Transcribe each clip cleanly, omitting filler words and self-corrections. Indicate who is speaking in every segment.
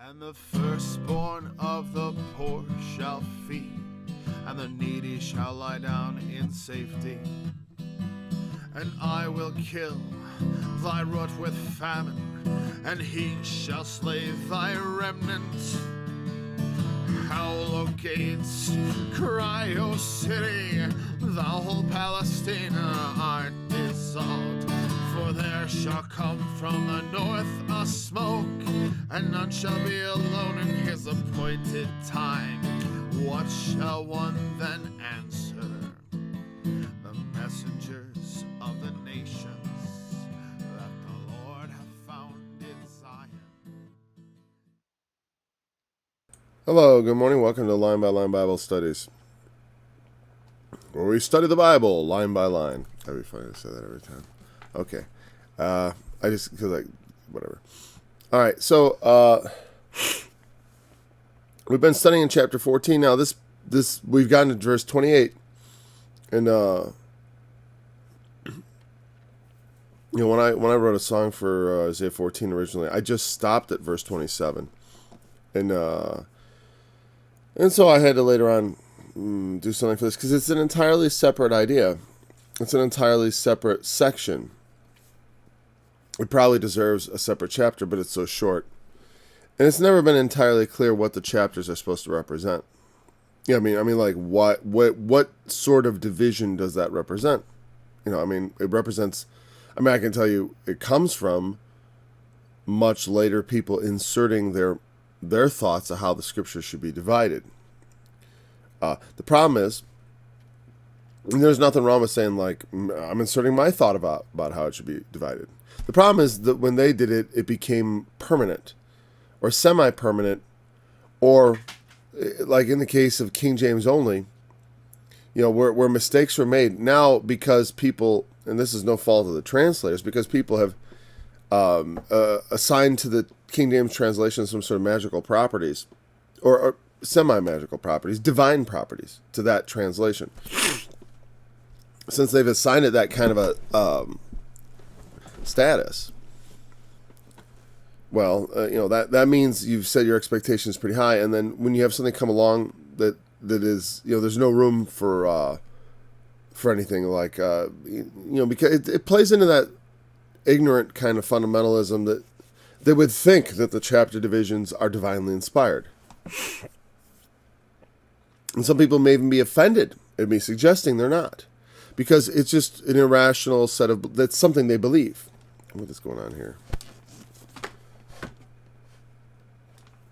Speaker 1: And the firstborn of the poor shall feed, and the needy shall lie down in safety. And I will kill thy root with famine, and he shall slay thy remnant. Howl, O gates, cry, O city, thou whole Palestina art dissolved. For there shall come from the north a smoke, and none shall be alone in his appointed time. What shall one then answer? The messengers of the nations that the Lord hath found in Zion.
Speaker 2: Hello, good morning. Welcome to Line by Line Bible Studies, where we study the Bible line by line. That'd be funny to say that every time. Okay. I just feel like, whatever. All right, so we've been studying in chapter 14. Now, this we've gotten to verse 28. And, when I wrote a song for Isaiah 14 originally, I just stopped at verse 27. And so I had to later on do something for this, because it's an entirely separate idea. It's an entirely separate section. It probably deserves a separate chapter, but it's so short. And it's never been entirely clear what the chapters are supposed to represent. Yeah, I mean, like, what sort of division does that represent? It represents, I can tell you, it comes from much later people inserting their thoughts of how the scriptures should be divided. The problem is, there's nothing wrong with saying, like, I'm inserting my thought about how it should be divided. The problem is that when they did it, it became permanent or semi-permanent, or like in the case of King James only, where mistakes were made. Now, because people, and this is no fault of the translators, because people have assigned to the King James translation some sort of magical properties, or semi-magical properties, divine properties to that translation. Since they've assigned it that kind of a status, well, that means you've set your expectations pretty high, and then when you have something come along that is, there's no room for anything like, because it plays into that ignorant kind of fundamentalism that they would think that the chapter divisions are divinely inspired. And some people may even be offended at me suggesting they're not, because it's just an irrational set of, that's something they believe. What is going on here?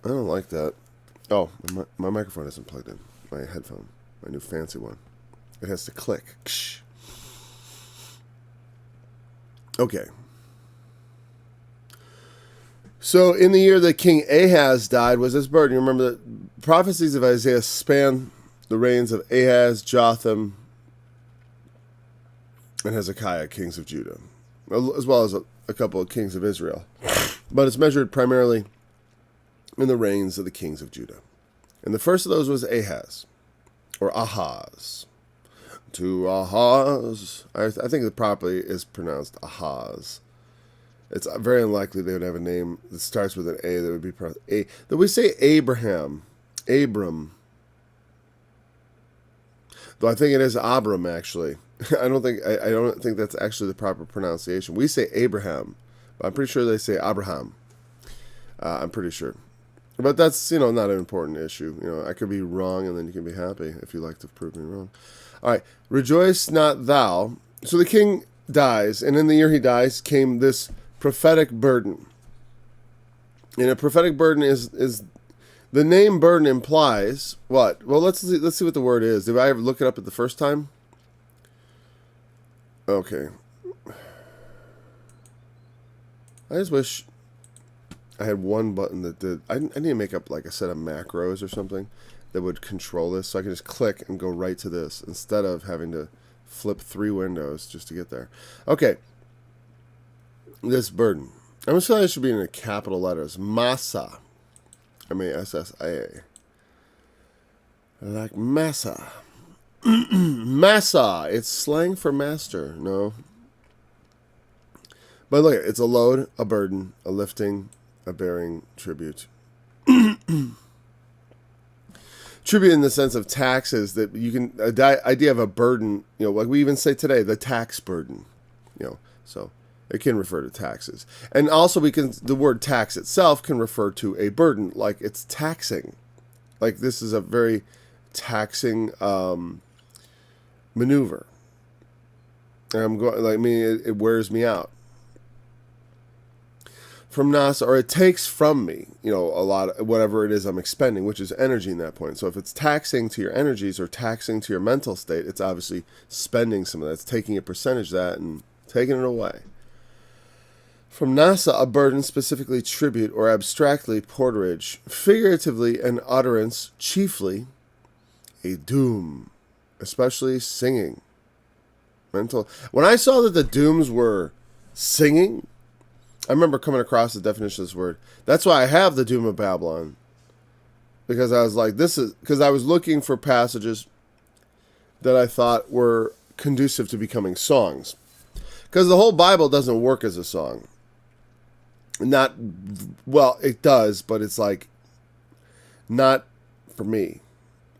Speaker 2: I don't like that. Oh, my microphone isn't plugged in. My headphone, my new fancy one. It has to click. Okay. So, in the year that King Ahaz died was his burden. You remember that prophecies of Isaiah span the reigns of Ahaz, Jotham, and Hezekiah, kings of Judah, as well as a couple of kings of Israel. But it's measured primarily in the reigns of the kings of Judah. And the first of those was Ahaz, or Ahaz. To Ahaz. I think it properly is pronounced Ahaz. It's very unlikely they would have a name that starts with an A that would be pronounced A. That we say Abram. Though I think it is Abram, actually. I don't think that's actually the proper pronunciation. We say Abraham, but I'm pretty sure they say Abraham. I'm pretty sure. But that's, not an important issue. I could be wrong, and then you can be happy if you like to prove me wrong. All right. Rejoice not thou. So the king dies, and in the year he dies came this prophetic burden. And a prophetic burden is the name burden implies what? Well, let's see what the word is. Did I ever look it up at the first time? Okay. I just wish I had one button that did. I need to make up like a set of macros or something that would control this, so I can just click and go right to this instead of having to flip 3 windows just to get there. Okay. This burden. I'm going to say it should be in capital letters. Massa. M-A-S-S-A. Like massa. Massa. It's slang for master. No. But look, it's a load, a burden, a lifting, a bearing tribute. Tribute in the sense of taxes, that you can, idea of a burden, like we even say today, the tax burden, so it can refer to taxes. And also the word tax itself can refer to a burden, like it's taxing. Like this is a very taxing maneuver. And it wears me out. From Nasa, or it takes from me, a lot of whatever it is I'm expending, which is energy in that point. So if it's taxing to your energies or taxing to your mental state, it's obviously spending some of that. It's taking a percentage of that and taking it away. From Nasa, a burden, specifically tribute, or abstractly porterage, figuratively an utterance, chiefly a doom, especially singing. When I saw that the dooms were singing, I remember coming across the definition of this word. That's why I have the Doom of Babylon. Because I was like, because I was looking for passages that I thought were conducive to becoming songs. Because the whole Bible doesn't work as a song. It does, but it's like, not for me.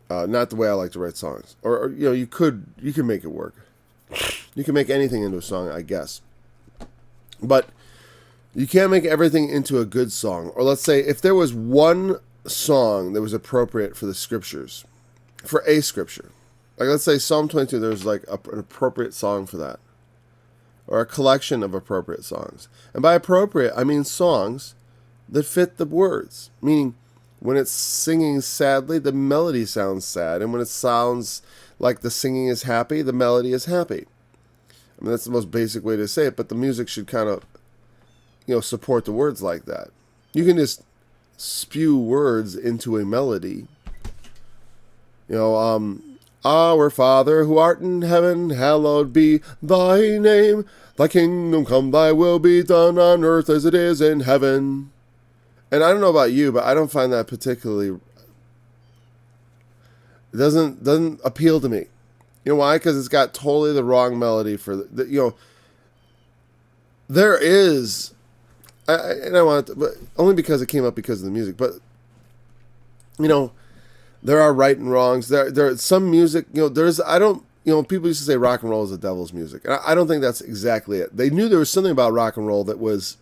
Speaker 2: Not the way I like to write songs. Or you can make it work. You can make anything into a song, I guess. But you can't make everything into a good song. Or let's say if there was one song that was appropriate for the scriptures, for a scripture. Like let's say Psalm 22, there's like an appropriate song for that. Or a collection of appropriate songs. And by appropriate, I mean songs that fit the words. Meaning, when it's singing sadly, the melody sounds sad. And when it sounds like the singing is happy, the melody is happy. I mean, that's the most basic way to say it, but the music should kind of support the words like that. You can just spew words into a melody. Our Father who art in heaven, hallowed be thy name. Thy kingdom come, thy will be done on earth as it is in heaven. And I don't know about you, but I don't find that particularly... It doesn't appeal to me. You know why? Because it's got totally the wrong melody for there is... I want to, but only because it came up because of the music. But there are right and wrongs. There some music. People used to say rock and roll is the devil's music, and I don't think that's exactly it. They knew there was something about rock and roll that was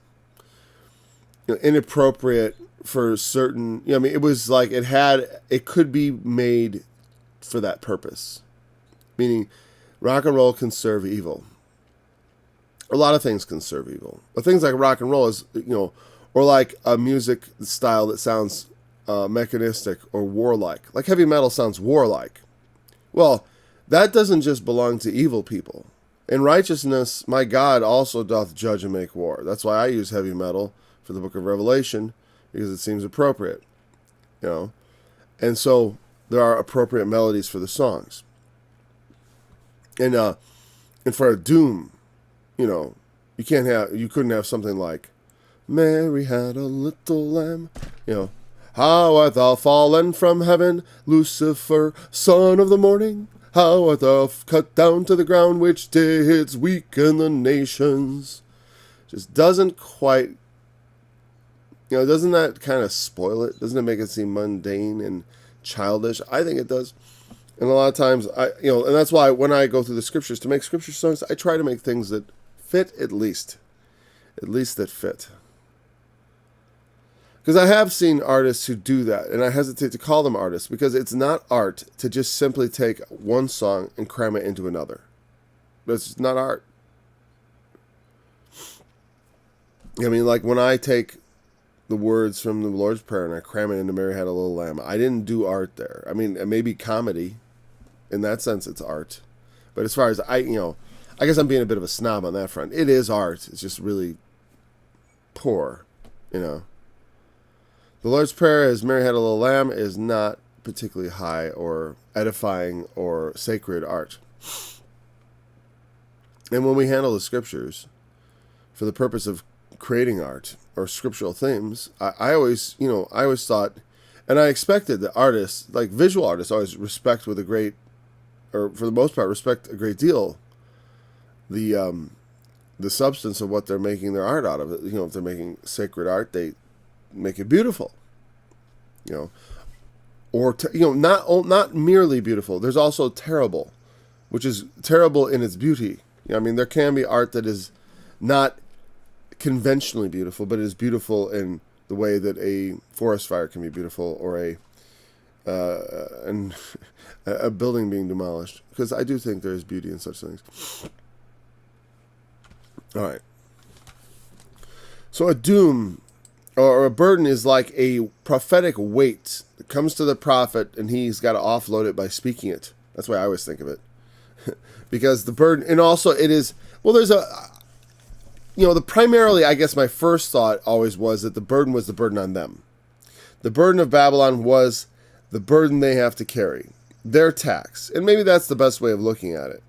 Speaker 2: inappropriate for certain. It was like it could be made for that purpose, meaning rock and roll can serve evil. A lot of things can serve evil. But things like rock and roll is, or like a music style that sounds mechanistic or warlike. Like heavy metal sounds warlike. Well, that doesn't just belong to evil people. In righteousness, my God also doth judge and make war. That's why I use heavy metal for the book of Revelation, because it seems appropriate. And so there are appropriate melodies for the songs. And for a doom, you couldn't have something like, Mary had a little lamb, how art thou fallen from heaven, Lucifer, son of the morning, how art thou cut down to the ground, which didst weaken the nations. Just doesn't quite, doesn't that kind of spoil it? Doesn't it make it seem mundane and childish? I think it does. And a lot of times, and that's why when I go through the scriptures to make scripture songs, I try to make things that fit at least that fit. Because I have seen artists who do that, and I hesitate to call them artists, because it's not art to just simply take one song and cram it into another. That's not art. Like when I take the words from the Lord's Prayer and I cram it into Mary Had a Little Lamb, I didn't do art there. Maybe comedy. In that sense, it's art. But as far as I guess I'm being a bit of a snob on that front. It is art. It's just really poor, The Lord's Prayer, as Mary Had a Little Lamb, is not particularly high or edifying or sacred art. And when we handle the scriptures for the purpose of creating art or scriptural themes, I always thought, and I expected that artists, like visual artists, always respect with a great, or for the most part, respect a great deal the substance of what they're making their art out of. If they're making sacred art, they make it beautiful. you know, or not merely beautiful. There's also terrible, which is terrible in its beauty. I mean, there can be art that is not conventionally beautiful, but it is beautiful in the way that a forest fire can be beautiful, or a building being demolished. Because I do think there is beauty in such things. All right. So a doom or a burden is like a prophetic weight that comes to the prophet, and he's got to offload it by speaking it. That's why I always think of it. Because the burden, and also it is, well, there's primarily, I guess my first thought always was that the burden was the burden on them. The burden of Babylon was the burden they have to carry, their tax. And maybe that's the best way of looking at it.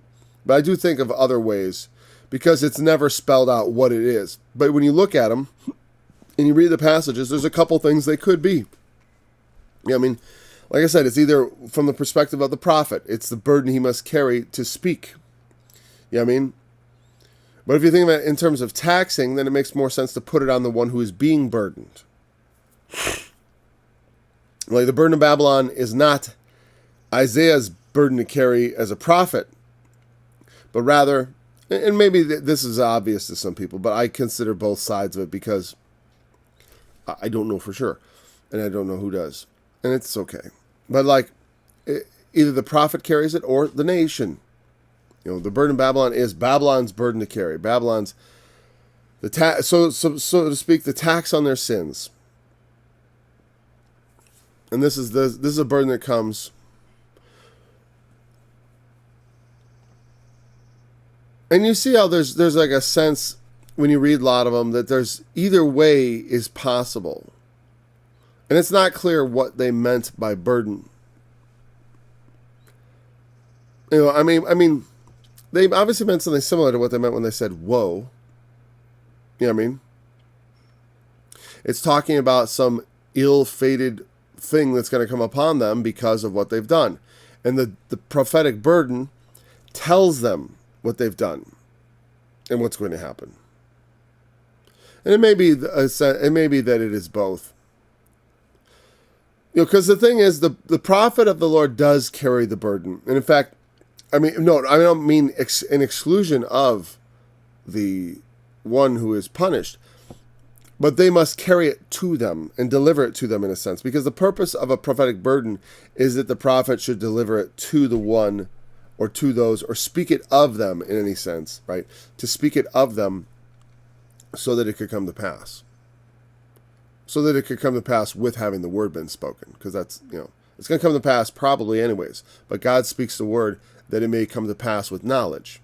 Speaker 2: But I do think of other ways, because it's never spelled out what it is. But when you look at them and you read the passages, there's a couple things they could be. I mean, like I said, it's either from the perspective of the prophet. It's the burden he must carry to speak. I mean? But if you think about it in terms of taxing, then it makes more sense to put it on the one who is being burdened. Like the burden of Babylon is not Isaiah's burden to carry as a prophet, but rather, and maybe this is obvious to some people, but I consider both sides of it because I don't know for sure, and I don't know who does, and it's okay. But like, either the prophet carries it or the nation. The burden of Babylon is Babylon's burden to carry. Babylon's so to speak, the tax on their sins. And this is a burden that comes. And you see how there's like a sense when you read a lot of them that there's either way is possible. And it's not clear what they meant by burden. I mean, they obviously meant something similar to what they meant when they said woe. You know what I mean? It's talking about some ill-fated thing that's going to come upon them because of what they've done. And the prophetic burden tells them what they've done and what's going to happen. And it may be that it is both. Because the thing is, the prophet of the Lord does carry the burden. And in fact, I don't mean an exclusion of the one who is punished, but they must carry it to them and deliver it to them in a sense, because the purpose of a prophetic burden is that the prophet should deliver it to the one or to those, or speak it of them in any sense, right? To speak it of them so that it could come to pass. So that it could come to pass with having the word been spoken, because that's, it's going to come to pass probably anyways, but God speaks the word that it may come to pass with knowledge.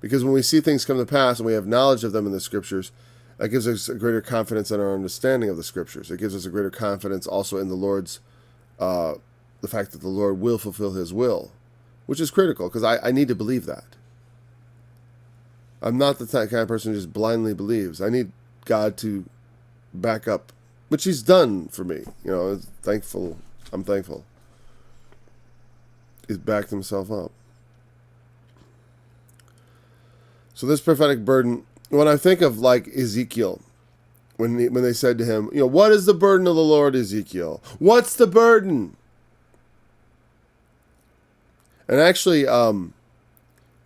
Speaker 2: Because when we see things come to pass and we have knowledge of them in the scriptures, that gives us a greater confidence in our understanding of the scriptures. It gives us a greater confidence also in the Lord's, the fact that the Lord will fulfill his will, which is critical, because I need to believe that. I'm not the kind of person who just blindly believes. I need God to back up, which he's done for me. I'm thankful. He's backed himself up. So this prophetic burden, when I think of like Ezekiel, when they said to him, what is the burden of the Lord, Ezekiel? What's the burden? And actually, in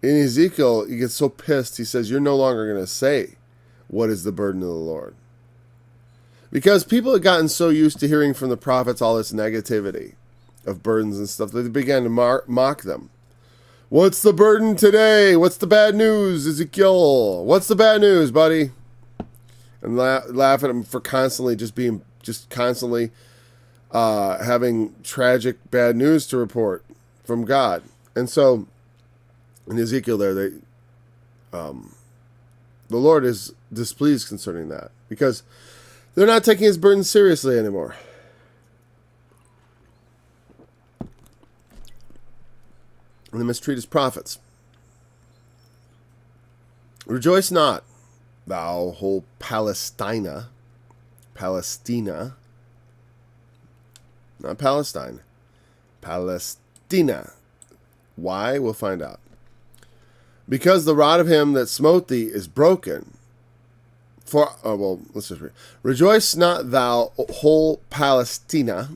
Speaker 2: Ezekiel, he gets so pissed, he says, you're no longer going to say, what is the burden of the Lord? Because people had gotten so used to hearing from the prophets all this negativity of burdens and stuff that they began to mock them. What's the burden today? What's the bad news, Ezekiel? What's the bad news, buddy? And laugh at him for constantly having tragic bad news to report from God. And so in Ezekiel there, the Lord is displeased concerning that, because they're not taking his burden seriously anymore. And they mistreat his prophets. Rejoice not, thou whole Palestina, not Palestine, Palestina. Why? We'll find out. Because the rod of him that smote thee is broken, Let's just read. Rejoice not thou, whole Palestina,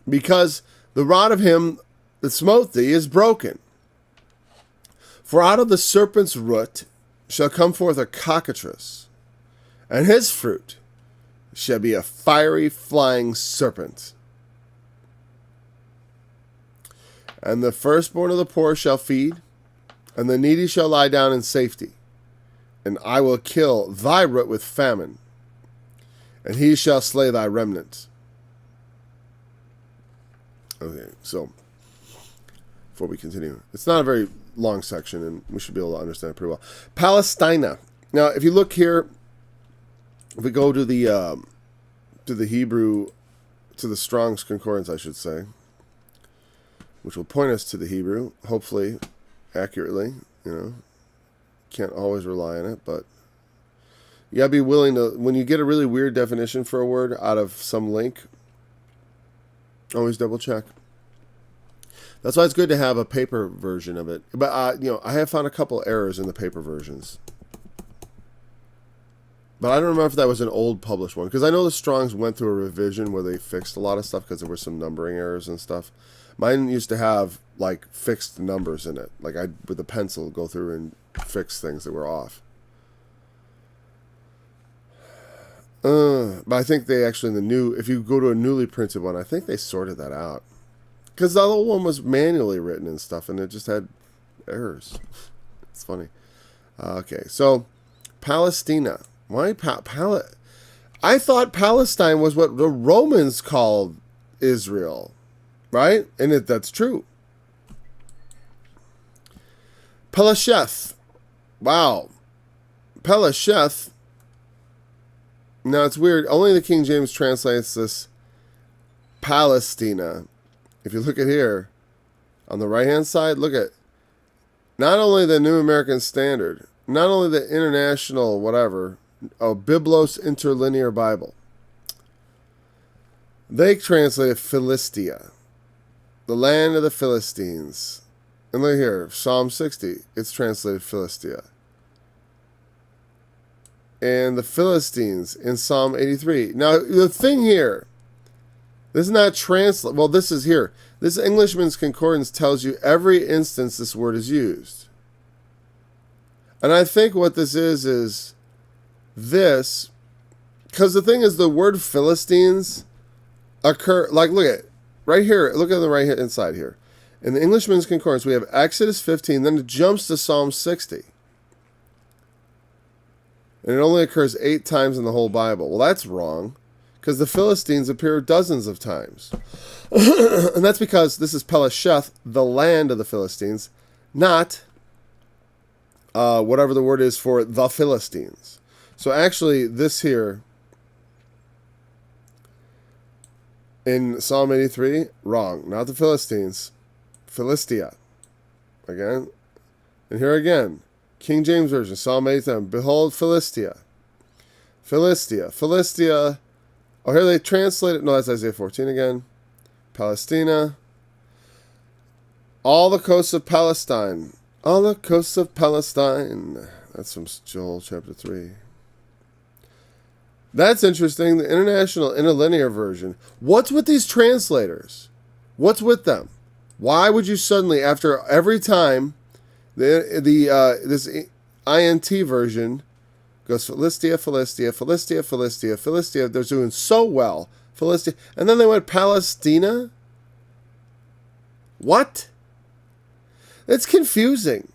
Speaker 2: because the rod of him that smote thee is broken. For out of the serpent's root shall come forth a cockatrice, and his fruit shall be a fiery flying serpent. And the firstborn of the poor shall feed, and the needy shall lie down in safety. And I will kill thy root with famine, and he shall slay thy remnant. Okay, so before we continue, it's not a very long section, and we should be able to understand it pretty well. Palestina. Now, if you look here, if we go to the Hebrew, to the Strong's Concordance, I should say, which will point us to the Hebrew, hopefully accurately. Can't always rely on it, but you gotta be willing to, when you get a really weird definition for a word out of some link, always double check. That's why it's good to have a paper version of it. But I have found a couple errors in the paper versions. But I don't remember if that was an old published one, because I know the Strongs went through a revision where they fixed a lot of stuff because there were some numbering errors and stuff. Mine used to have like fixed numbers in it. Like I, with a pencil, go through and fix things that were off. But I think they actually, in the new, if you go to a newly printed one, I think they sorted that out. Because the other one was manually written and stuff, and it just had errors. It's funny. Okay, so Palestina. Why I thought Palestine was what the Romans called Israel, right? And that's true. Pelasheth. Wow. Pelasheth. Now it's weird. Only the King James translates this Palestina. If you look at here, on the right-hand side, look at not only the New American Standard, not only the International whatever, Biblos Interlinear Bible. They translate Philistia, the land of the Philistines. And look here, Psalm 60, it's translated Philistia. And the Philistines in Psalm 83. Now, the thing here, this is not translate. Well, this is here. This Englishman's Concordance tells you every instance this word is used. And I think what this is this, because the thing is, the word Philistines occur, like, look at, right here, look at the right hand side here. In the Englishman's Concordance, we have Exodus 15, then it jumps to Psalm 60. And it only occurs 8 times in the whole Bible. Well, that's wrong, because the Philistines appear dozens of times. And that's because this is Pelasheth, the land of the Philistines, not whatever the word is for the Philistines. So actually, this here, in Psalm 83, wrong. Not the Philistines. Philistia. Again. And here again, King James Version, Psalm 87. Behold, Philistia. Philistia. Philistia. Oh, here they translate it. No, that's Isaiah 14 again. Palestina. All the coasts of Palestine. All the coasts of Palestine. That's from Joel chapter 3. That's interesting. The International Interlinear Version. What's with these translators? What's with them? Why would you suddenly, after every time, this INT version goes Philistia, Philistia, Philistia, Philistia, Philistia. They're doing so well. Philistia. And then they went Palestina? What? That's confusing.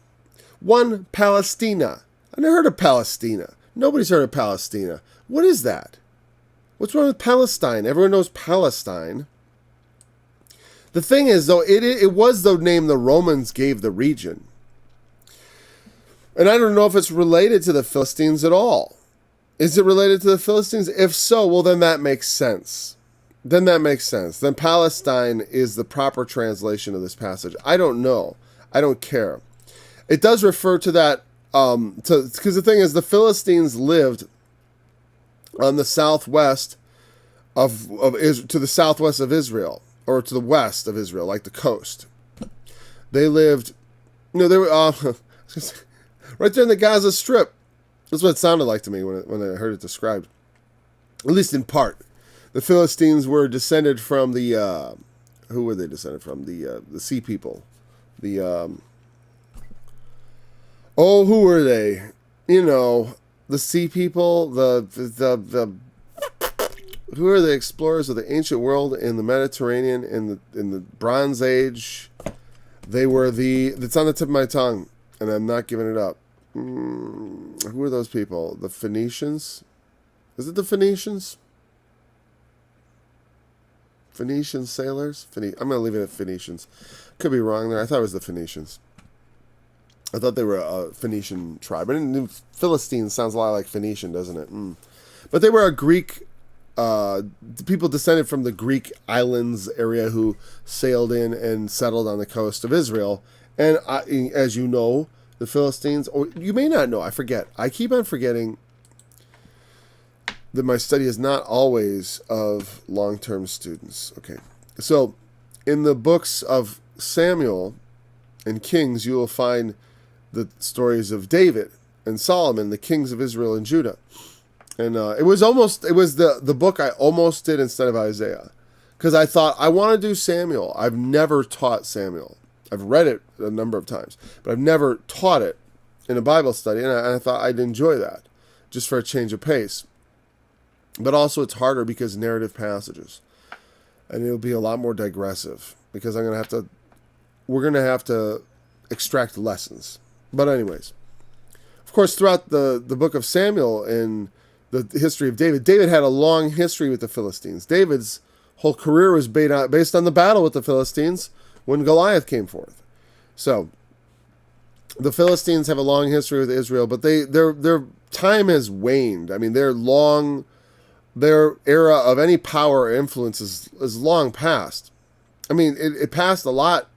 Speaker 2: One, Palestina. I never heard of Palestina. Nobody's heard of Palestina. What is that? What's wrong with Palestine? Everyone knows Palestine. The thing is, though, it was the name the Romans gave the region. And I don't know if it's related to the Philistines at all. Is it related to the Philistines? If so, well, then that makes sense. Then Palestine is the proper translation of this passage. I don't know. I don't care. It does refer to that, because the thing is, the Philistines lived on the southwest to the southwest of Israel, or to the west of Israel, like the coast. They lived, they were right there in the Gaza Strip. That's what it sounded like to me when I heard it described, at least in part. The Philistines were descended from the who were they descended from? The sea people. The who were they? You know, the sea people. The who are the explorers of the ancient world in the Mediterranean in the Bronze Age? They were it's on the tip of my tongue, and I'm not giving it up. Who are those people? The Phoenicians? Is it the Phoenicians? Phoenician sailors? I'm going to leave it at Phoenicians. Could be wrong there. I thought it was the Phoenicians. I thought they were a Phoenician tribe. But Philistine sounds a lot like Phoenician, doesn't it? But they were a Greek, people descended from the Greek islands area who sailed in and settled on the coast of Israel. And as you know, the Philistines, or you may not know, I forget. I keep on forgetting that my study is not always of long-term students. Okay, so in the books of Samuel and Kings, you will find the stories of David and Solomon, the kings of Israel and Judah. And it was the book I almost did instead of Isaiah, because I thought I want to do Samuel. I've never taught Samuel. I've read it a number of times, but I've never taught it in a Bible study, and I thought I'd enjoy that, just for a change of pace. But also it's harder because narrative passages, and it'll be a lot more digressive, because we're going to have to extract lessons. But anyways, of course, throughout the book of Samuel and the history of David had a long history with the Philistines. David's whole career was based on the battle with the Philistines when Goliath came forth. So the Philistines have a long history with Israel, but their time has waned. I mean, their era of any power or influence is long past. I mean, it passed a lot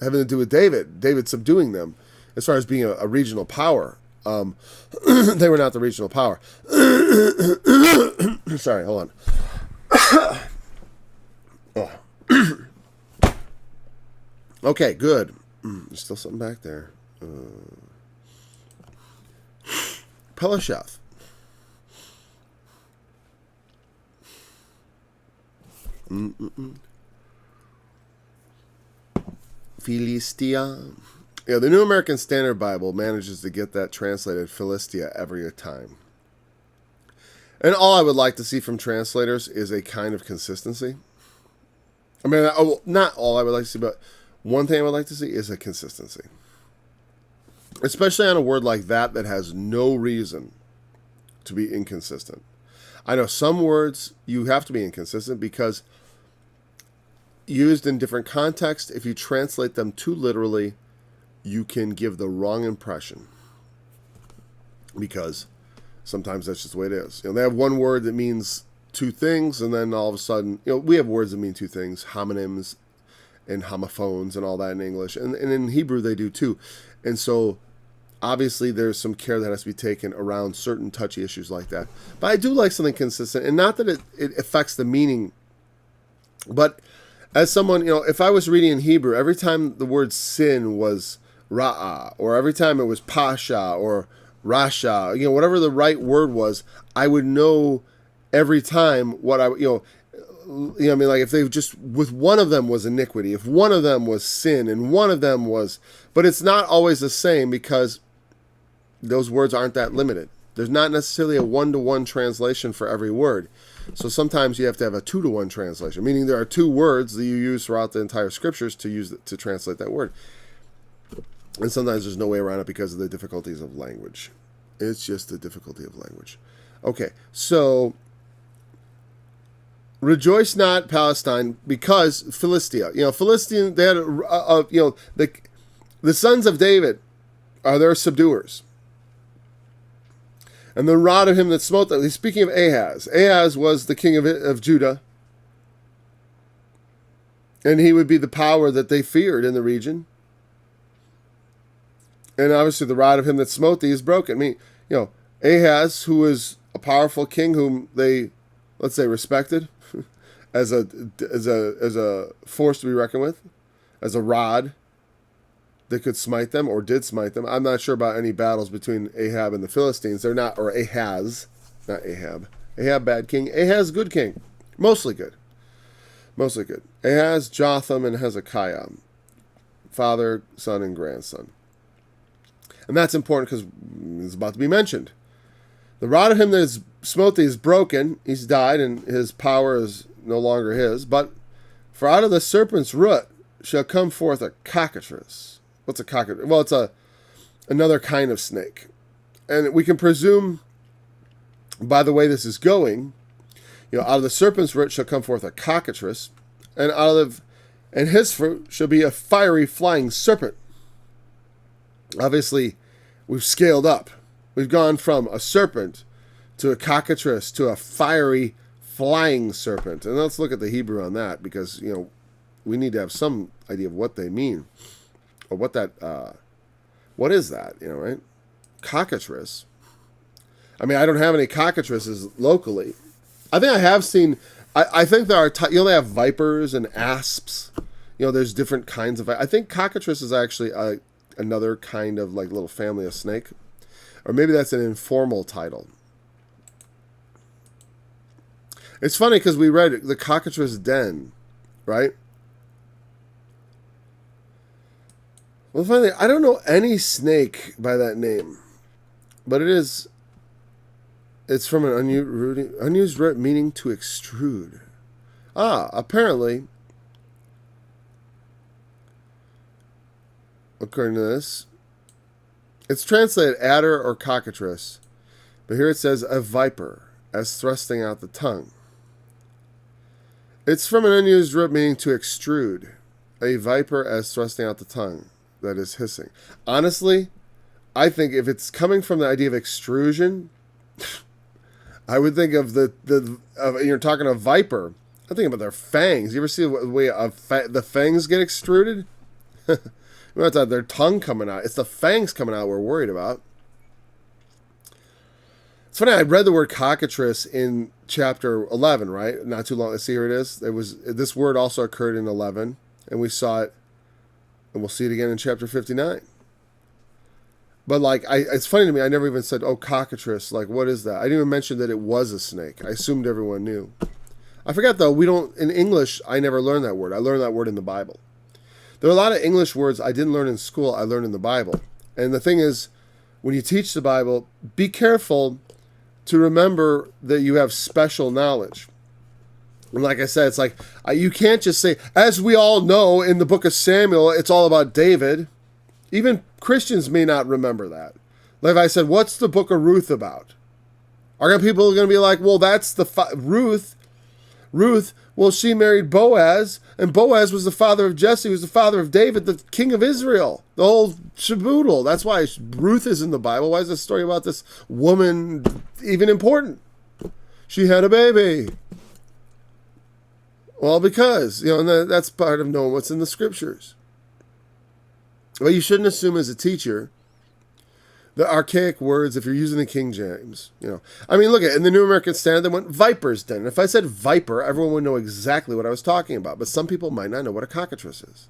Speaker 2: having to do with David subduing them as far as being a regional power. They were not the regional power. Sorry, hold on. Oh. Okay, good. There's still something back there. Pelasheth. Philistia. Yeah, the New American Standard Bible manages to get that translated Philistia every time. And all I would like to see from translators is a kind of consistency. I mean, not all I would like to see, but one thing I would like to see is a consistency. Especially on a word like that has no reason to be inconsistent. I know some words you have to be inconsistent because used in different contexts, if you translate them too literally, you can give the wrong impression. Because sometimes that's just the way it is. They have one word that means two things, and then all of a sudden, we have words that mean two things, homonyms and homophones and all that in English. And in Hebrew they do too. And so obviously there's some care that has to be taken around certain touchy issues like that. But I do like something consistent, and not that it affects the meaning, but as someone, if I was reading in Hebrew, every time the word sin was ra'ah, or every time it was pasha or rasha, whatever the right word was, I would know every time what like if they just, with one of them was iniquity, if one of them was sin, and one of them was, but it's not always the same because those words aren't that limited. There's not necessarily a 1-to-1 translation for every word. So sometimes you have to have a 2-to-1 translation, meaning there are two words that you use throughout the entire scriptures to translate that word. And sometimes there's no way around it because of the difficulties of language. It's just the difficulty of language. Okay, so rejoice not, Palestine, because Philistia. Philistine, they had the sons of David are their subduers. And the rod of him that smote them. He's speaking of Ahaz. Ahaz was the king of Judah. And he would be the power that they feared in the region. And obviously the rod of him that smote thee is broken. I mean, Ahaz, who was a powerful king whom they, let's say, respected as a force to be reckoned with, as a rod that could smite them or did smite them. I'm not sure about any battles between Ahab and the Philistines. They're not, or Ahaz, not Ahab. Ahab, bad king. Ahaz, good king. Mostly good. Mostly good. Ahaz, Jotham, and Hezekiah. Father, son, and grandson. And that's important because it's about to be mentioned. The rod of him that smote thee is broken. He's died, and his power is no longer his. But for out of the serpent's root shall come forth a cockatrice. What's a cockatrice? Well, it's another kind of snake. And we can presume, by the way this is going, out of the serpent's root shall come forth a cockatrice, and his fruit shall be a fiery flying serpent. Obviously, we've scaled up. We've gone from a serpent to a cockatrice to a fiery flying serpent. And let's look at the Hebrew on that, because, we need to have some idea of what they mean. Or what is that, right? Cockatrice. I mean, I don't have any cockatrices locally. I think I have seen, I think there are, they have vipers and asps. There's different kinds of, I think cockatrice is actually another kind of like little family of snake. Or maybe that's an informal title. It's funny because we read the cockatrice den, right? Well, finally, I don't know any snake by that name, but it's from an unused root meaning to extrude. Apparently, according to this, it's translated adder or cockatrice, but here it says a viper, as thrusting out the tongue. It's from an unused root meaning to extrude, a viper as thrusting out the tongue, that is hissing. Honestly, I think if it's coming from the idea of extrusion, I would think of you're talking a viper. I think about their fangs. You ever see the way the fangs get extruded? We're not talking their tongue coming out. It's the fangs coming out we're worried about. It's funny, I read the word cockatrice in chapter 11, right? Not too long. Let's see, here it is. This word also occurred in 11, and we saw it, and we'll see it again in chapter 59. But it's funny to me, I never even said, cockatrice, what is that? I didn't even mention that it was a snake. I assumed everyone knew. I forgot, though, in English, I never learned that word. I learned that word in the Bible. There are a lot of English words I didn't learn in school, I learned in the Bible. And the thing is, when you teach the Bible, be careful to remember that you have special knowledge. And like I said, it's you can't just say, as we all know in the book of Samuel, it's all about David. Even Christians may not remember that. Like if I said, what's the book of Ruth about? Are people going to be like, well, that's Ruth. Ruth, well, she married Boaz, and Boaz was the father of Jesse, who was the father of David, the king of Israel. The whole shaboodle. That's why Ruth is in the Bible. Why is this story about this woman even important? She had a baby. Well, because, and that's part of knowing what's in the scriptures. Well, you shouldn't assume as a teacher the archaic words if you're using the King James. I mean, look at in the New American Standard, they went viper's den. If I said viper, everyone would know exactly what I was talking about. But some people might not know what a cockatrice is,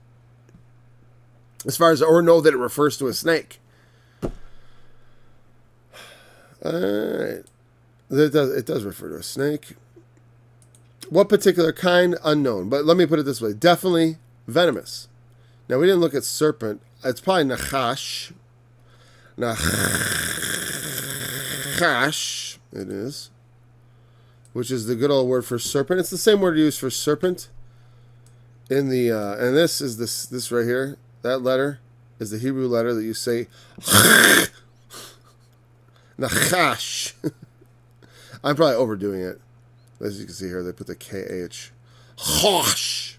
Speaker 2: or know that it refers to a snake. All right, it does refer to a snake. What particular kind? Unknown. But let me put it this way: definitely venomous. Now we didn't look at serpent. It's probably nachash. Nachash, it is, which is the good old word for serpent. It's the same word used for serpent in the and this is this right here. That letter is the Hebrew letter that you say nachash. I'm probably overdoing it. As you can see here, they put the KH. Chosh.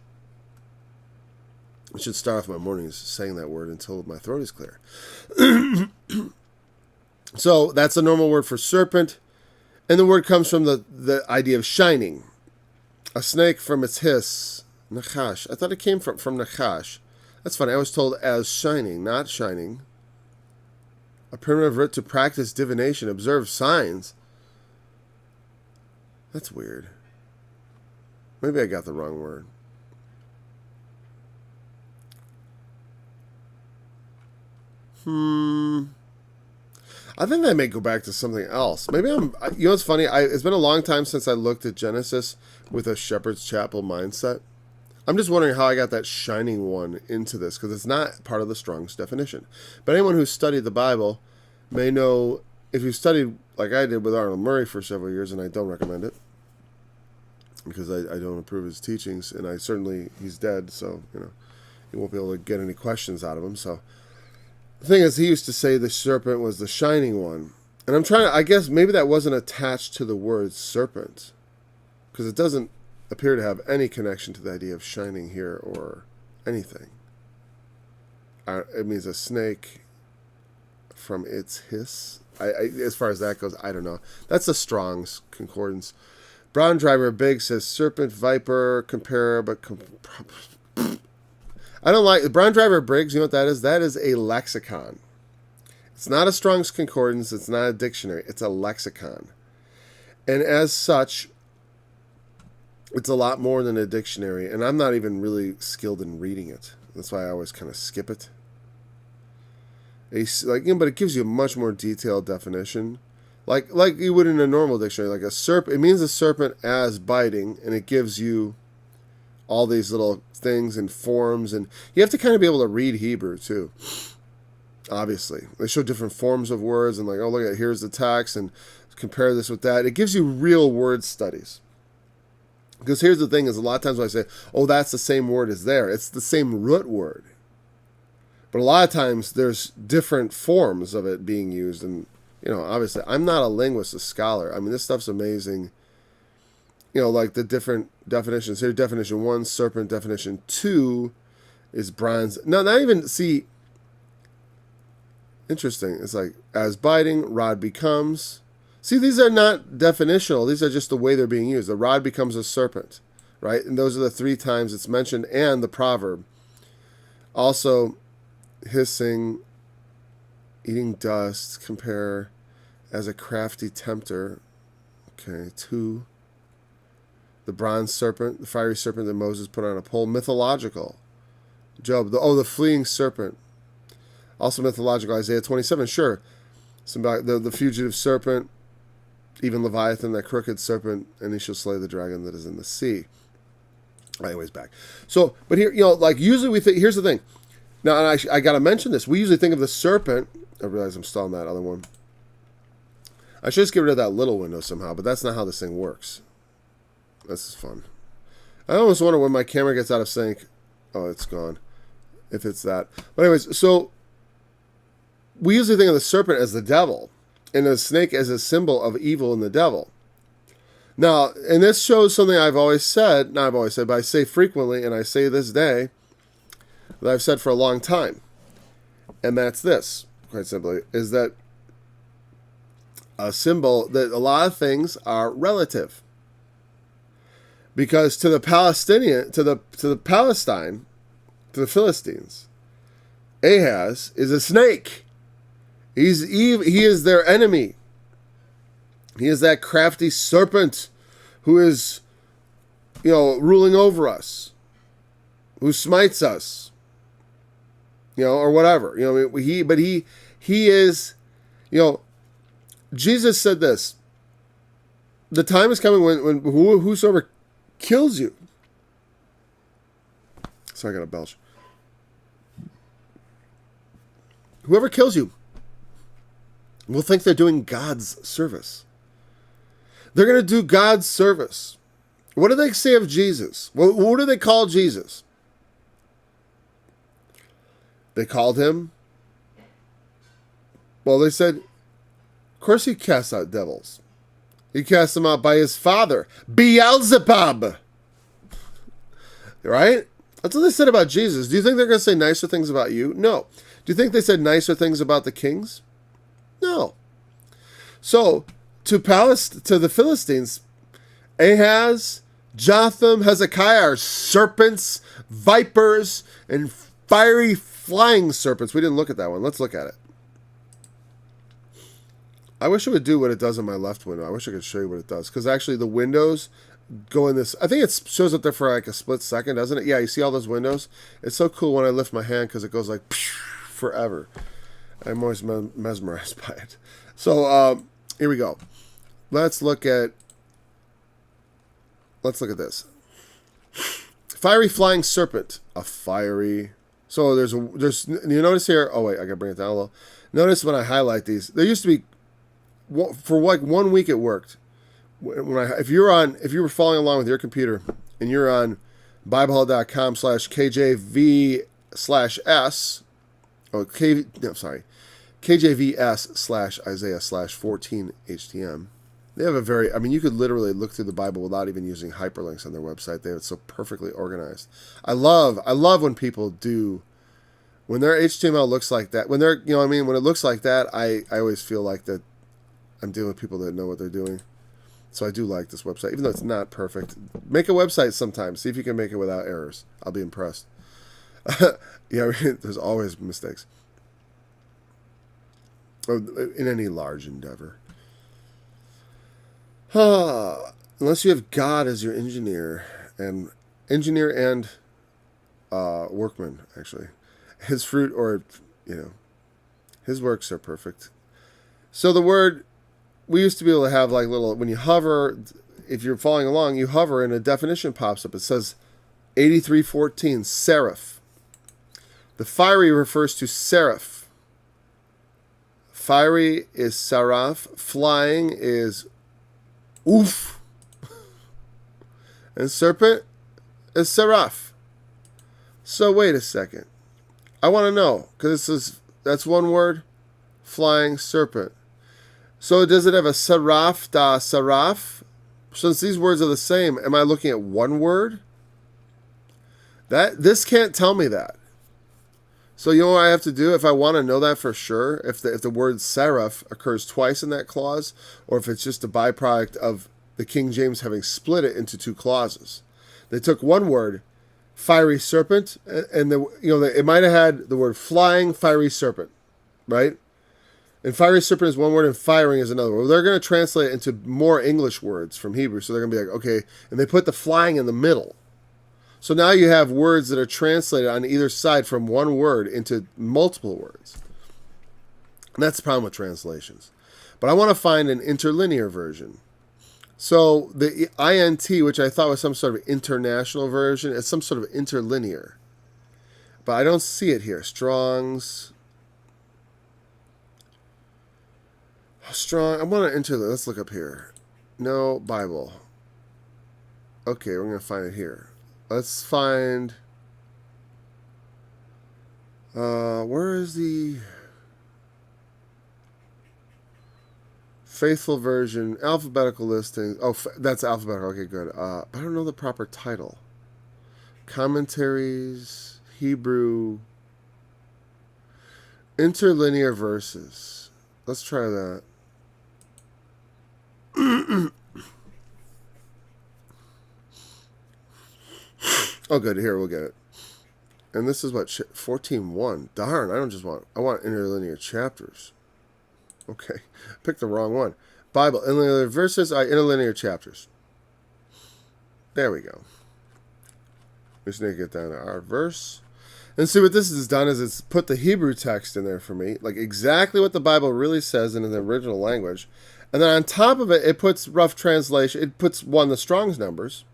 Speaker 2: I should start off my mornings saying that word until my throat is clear. So that's the normal word for serpent. And the word comes from the idea of shining. A snake from its hiss. Nachash. I thought it came from nachash. That's funny. I was told as shining, not shining. A primitive root to practice divination, observe signs. That's weird. Maybe I got the wrong word. I think that may go back to something else. Maybe you know, it's funny. It's been a long time since I looked at Genesis with a Shepherd's Chapel mindset. I'm just wondering how I got that shining one into this, because it's not part of the Strong's definition. But anyone who's studied the Bible may know, if you studied like I did with Arnold Murray for several years, and I don't recommend it, because I don't approve his teachings, and he's dead, so, you won't be able to get any questions out of him. So the thing is, he used to say the serpent was the shining one. And I'm trying to, I guess maybe that wasn't attached to the word serpent, because it doesn't appear to have any connection to the idea of shining here or anything. It means a snake from its hiss. As far as that goes, I don't know. That's the Strong's Concordance. Brown Driver Big says serpent, viper, compare, but I don't like Brown Driver Briggs. You know what that is? That is a lexicon. It's not a Strong's Concordance. It's not a dictionary. It's a lexicon. And as such, it's a lot more than a dictionary. And I'm not even really skilled in reading it. That's why I always kind of skip it. But it gives you a much more detailed definition. Like you would in a normal dictionary. Like a serpent, it means a serpent as biting, and it gives you all these little things and forms, and you have to kind of be able to read Hebrew too. Obviously, they show different forms of words, and oh, look at, here's the text, and compare this with that. It gives you real word studies. Because here's the thing: is a lot of times when I say, "Oh, that's the same word as there," it's the same root word, but a lot of times there's different forms of it being used, and obviously, I'm not a linguist, a scholar. I mean, this stuff's amazing. Like the different definitions. Here, definition 1, serpent. Definition 2 is bronze. No, not even, see, interesting. It's like, as biting, rod becomes. See, these are not definitional. These are just the way they're being used. The rod becomes a serpent, right? And those are the 3 times it's mentioned, and the proverb. Also, hissing, eating dust, compare as a crafty tempter. Okay, 2. The bronze serpent, the fiery serpent that Moses put on a pole. Mythological. Job, the fleeing serpent. Also mythological. Isaiah 27, sure. The fugitive serpent, even Leviathan, that crooked serpent, and he shall slay the dragon that is in the sea. Anyways, back. So, but here, usually we think, here's the thing. Now, and I got to mention this. We usually think of the serpent. I realize I'm still on that other one. I should just get rid of that little window somehow, but that's not how this thing works. This is fun. I almost wonder when my camera gets out of sync. Oh, it's gone. If it's that. But anyways, so we usually think of the serpent as the devil, and the snake as a symbol of evil and the devil. Now, and this shows something I've always said, not I've always said, but I say frequently, and I say this day, that I've said for a long time. And that's this, quite simply, is that a symbol that a lot of things are relative. Because to the Palestinian, to the Palestine, to the Philistines, Ahaz is a snake. He is their enemy. He is that crafty serpent who is, ruling over us, who smites us, or whatever. He is, Jesus said this: the time is coming when whosoever kills you. Sorry, I got a belch. Whoever kills you will think they're doing God's service. They're going to do God's service. What do they say of Jesus? What do they call Jesus? They called him, they said, of course he casts out devils. He casts them out by his father, Beelzebub. Right? That's what they said about Jesus. Do you think they're going to say nicer things about you? No. Do you think they said nicer things about the kings? No. So, to the Philistines, Ahaz, Jotham, Hezekiah are serpents, vipers, and fiery flying serpents. We didn't look at that one. Let's look at it. I wish it would do what it does in my left window. I wish I could show you what it does. Because actually the windows go in this. I think it shows up there for like a split second, doesn't it? Yeah, you see all those windows? It's so cool when I lift my hand because it goes like forever. I'm always mesmerized by it. So here we go. Let's look at this. Fiery flying serpent. A fiery. So there's you notice here. Oh wait, I gotta bring it down a little. Notice when I highlight these, there used to be, for like 1 week it worked. If you were following along with your computer and you're on BibleHub.com/KJV/S, KJVS/Isaiah/14 They have a very, you could literally look through the Bible without even using hyperlinks on their website. They have it so perfectly organized. I love when people do, when their HTML looks like that, when they're, when it looks like that, I always feel like that I'm dealing with people that know what they're doing. So I do like this website, even though it's not perfect. Make a website sometime. See if you can make it without errors. I'll be impressed. Yeah, there's always mistakes. In any large endeavor. Unless you have God as your engineer and workman, actually. His fruit or, his works are perfect. So the word, we used to be able to have like little, when you hover, if you're following along, you hover and a definition pops up. It says 83:14, seraph. The fiery refers to seraph. Fiery is seraph. Flying is oof. And serpent is seraph. So wait a second. I want to know, because that's one word, flying serpent. So does it have a seraph da seraph? Since these words are the same, am I looking at one word? This can't tell me that. So you know what I have to do if I want to know that for sure? If the word seraph occurs twice in that clause, or if it's just a byproduct of the King James having split it into two clauses. They took one word, fiery serpent, and it might have had the word flying fiery serpent, right? And fiery serpent is one word and firing is another word. Well, they're going to translate it into more English words from Hebrew. So they're going to be like, okay, and they put the flying in the middle. So now you have words that are translated on either side from one word into multiple words. And that's the problem with translations. But I want to find an interlinear version. So the INT, which I thought was some sort of international version, is some sort of interlinear. But I don't see it here. Strong's. Strong. I want to enter. Let's look up here. No Bible. Okay, we're going to find it here. Let's find. Where is the faithful version? Alphabetical listing. Oh, that's alphabetical. Okay, good. But I don't know the proper title. Commentaries, Hebrew, interlinear verses. Let's try that. Oh, good. Here, we'll get it. And this is what? 14:1. Darn, I want interlinear chapters. Okay. Picked the wrong one. Bible, interlinear verses, interlinear chapters. There we go. We just need to get down to our verse. And see what this has done is it's put the Hebrew text in there for me, like exactly what the Bible really says in the original language. And then on top of it, it puts rough translation. It puts the Strong's numbers,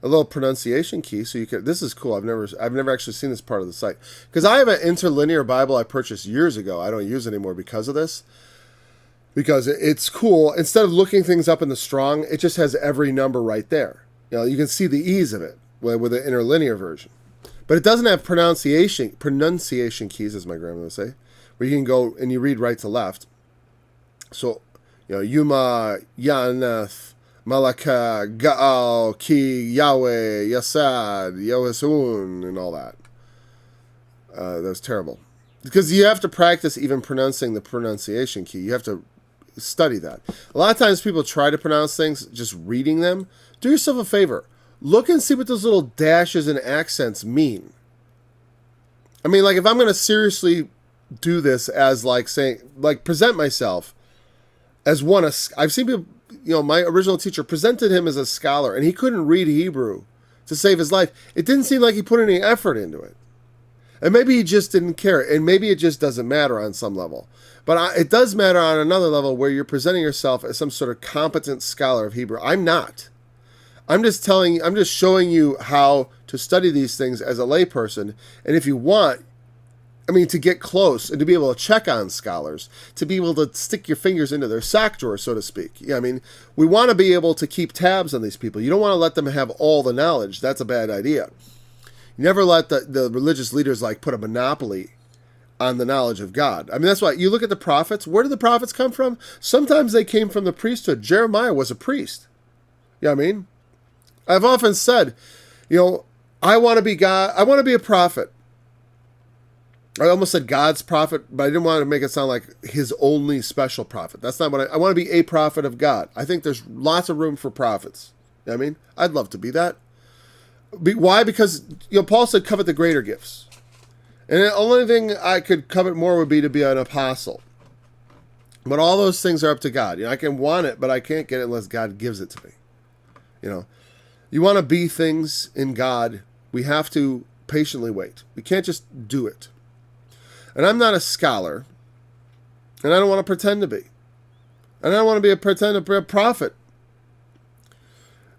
Speaker 2: a little pronunciation key, so you can. This is cool. I've never actually seen this part of the site because I have an interlinear Bible I purchased years ago. I don't use it anymore because of this. Because it's cool. Instead of looking things up in the Strong, it just has every number right there. You can see the ease of it with the interlinear version. But it doesn't have pronunciation keys, as my grandmother would say, where you can go and you read right to left. So, Yuma, Yanath, Malaka, Gaal, Ki, Yahweh, Yasad, Yohasun, and all that. That was terrible. Because you have to practice even pronouncing the pronunciation key. You have to study that. A lot of times people try to pronounce things just reading them. Do yourself a favor. Look and see what those little dashes and accents mean. I mean, like, if I'm going to seriously do this as, like, saying, like, present myself as one, I've seen people, my original teacher presented him as a scholar, and he couldn't read Hebrew to save his life. It didn't seem like he put any effort into it. And maybe he just didn't care. And maybe it just doesn't matter on some level. But it does matter on another level where you're presenting yourself as some sort of competent scholar of Hebrew. I'm not. I'm just showing you how to study these things as a layperson. And if you want, to get close and to be able to check on scholars, to be able to stick your fingers into their sock drawer, so to speak. Yeah, we want to be able to keep tabs on these people. You don't want to let them have all the knowledge. That's a bad idea. You never let the religious leaders put a monopoly on the knowledge of God. That's why you look at the prophets. Where did the prophets come from? Sometimes they came from the priesthood. Jeremiah was a priest. You know what I mean? I've often said, I want to be God. I want to be a prophet. I almost said God's prophet, but I didn't want to make it sound like his only special prophet. That's not what I want to be a prophet of God. I think there's lots of room for prophets. You know what I mean? I'd love to be that. Why? Because, Paul said covet the greater gifts. And the only thing I could covet more would be to be an apostle. But all those things are up to God. I can want it, but I can't get it unless God gives it to me. You want to be things in God, we have to patiently wait. We can't just do it. And I'm not a scholar, and I don't want to pretend to be. And I don't want to pretend to be a prophet.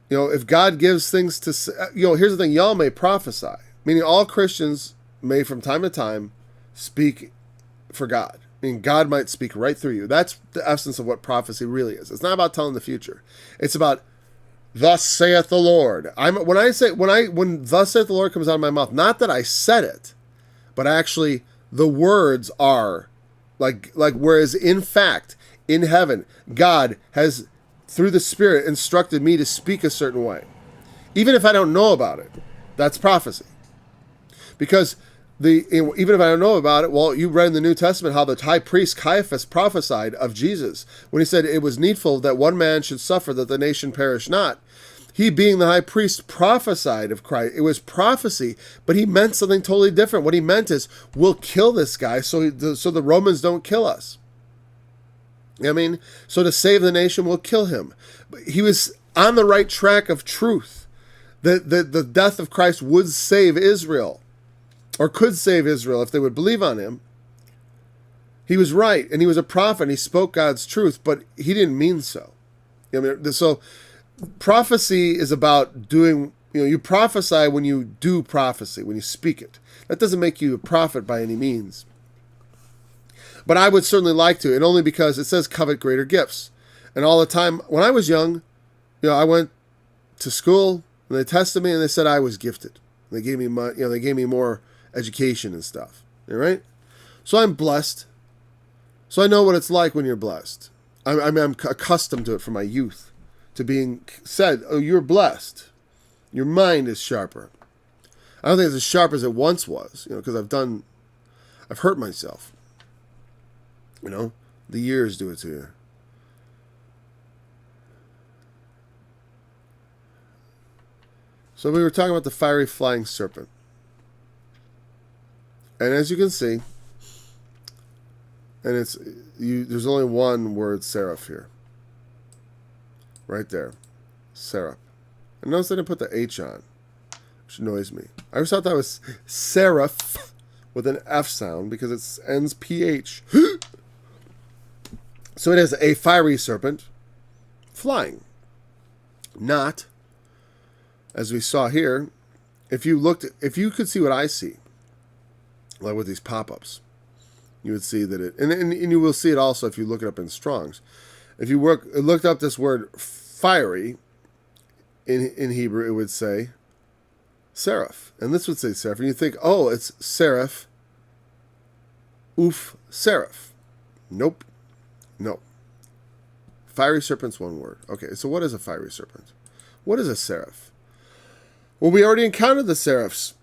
Speaker 2: If God gives things to, here's the thing, y'all may prophesy. Meaning all Christians may from time to time speak for God. God might speak right through you. That's the essence of what prophecy really is. It's not about telling the future. It's about, thus saith the Lord. When thus saith the Lord comes out of my mouth, not that I said it, but actually the words are whereas in fact, in heaven, God has, through the Spirit, instructed me to speak a certain way. Even if I don't know about it, that's prophecy. Because even if I don't know about it, well, you read in the New Testament how the high priest Caiaphas prophesied of Jesus when he said it was needful that one man should suffer that the nation perish not. He, being the high priest, prophesied of Christ. It was prophecy, but he meant something totally different. What he meant is, we'll kill this guy so the Romans don't kill us. So to save the nation, we'll kill him. He was on the right track of truth. The death of Christ would save Israel, or could save Israel if they would believe on him. He was right, and he was a prophet, and he spoke God's truth, but he didn't mean so. So prophecy is about doing, you prophesy when you do prophecy, when you speak it. That doesn't make you a prophet by any means. But I would certainly like to, and only because it says covet greater gifts. And all the time, when I was young, I went to school, and they tested me, and they said I was gifted. They gave me they gave me more education and stuff. All right? So I'm blessed. So I know what it's like when you're blessed. I'm accustomed to it from my youth. To being said, oh, you're blessed. Your mind is sharper. I don't think it's as sharp as it once was, because I've hurt myself. The years do it to you. So we were talking about the fiery flying serpent. And as you can see, and there's only one word seraph here. Right there. Seraph. And notice I didn't put the H on, which annoys me. I always thought that was seraph with an F sound because it ends PH. So it is a fiery serpent flying. Not, as we saw here, if you could see what I see, like with these pop-ups, you would see that and you will see it also if you look it up in Strong's. If you looked up this word fiery in Hebrew, it would say seraph. And this would say seraph. And you think, oh, it's seraph, seraph. Nope. No. Fiery serpent's one word. Okay, so what is a fiery serpent? What is a seraph? Well, we already encountered the seraphs.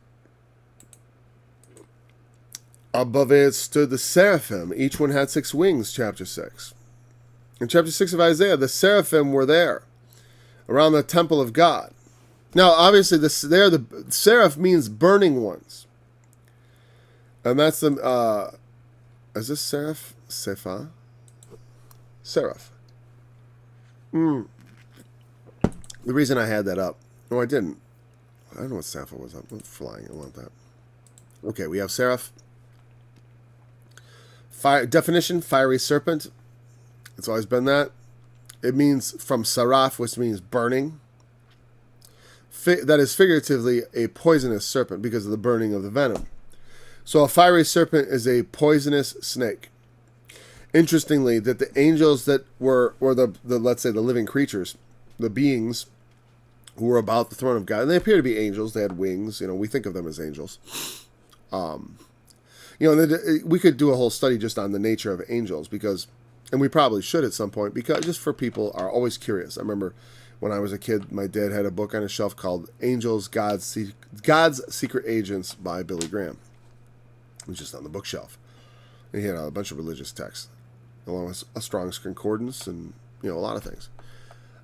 Speaker 2: Above it stood the seraphim. Each one had 6 wings, chapter 6. In chapter 6 of Isaiah, the seraphim were there, around the temple of God. Now, obviously, the seraph means burning ones. And that's the, is this seraph? Sepha? Seraph. The reason I had that up, no, I didn't. I don't know what Sappho was up. I'm flying. I want that. Okay, we have seraph. Definition, fiery serpent. It's always been that. It means from saraf, which means burning. That is figuratively a poisonous serpent because of the burning of the venom. So a fiery serpent is a poisonous snake. Interestingly, that the angels that were, or the let's say the living creatures, the beings who were about the throne of God, and they appear to be angels. They had wings. We think of them as angels. We could do a whole study just on the nature of angels because, and we probably should at some point, because just for people are always curious. I remember when I was a kid, my dad had a book on his shelf called Angels, God's Secret Agents by Billy Graham. It was just on the bookshelf. And he had a bunch of religious texts, along with a Strong's Concordance and, a lot of things.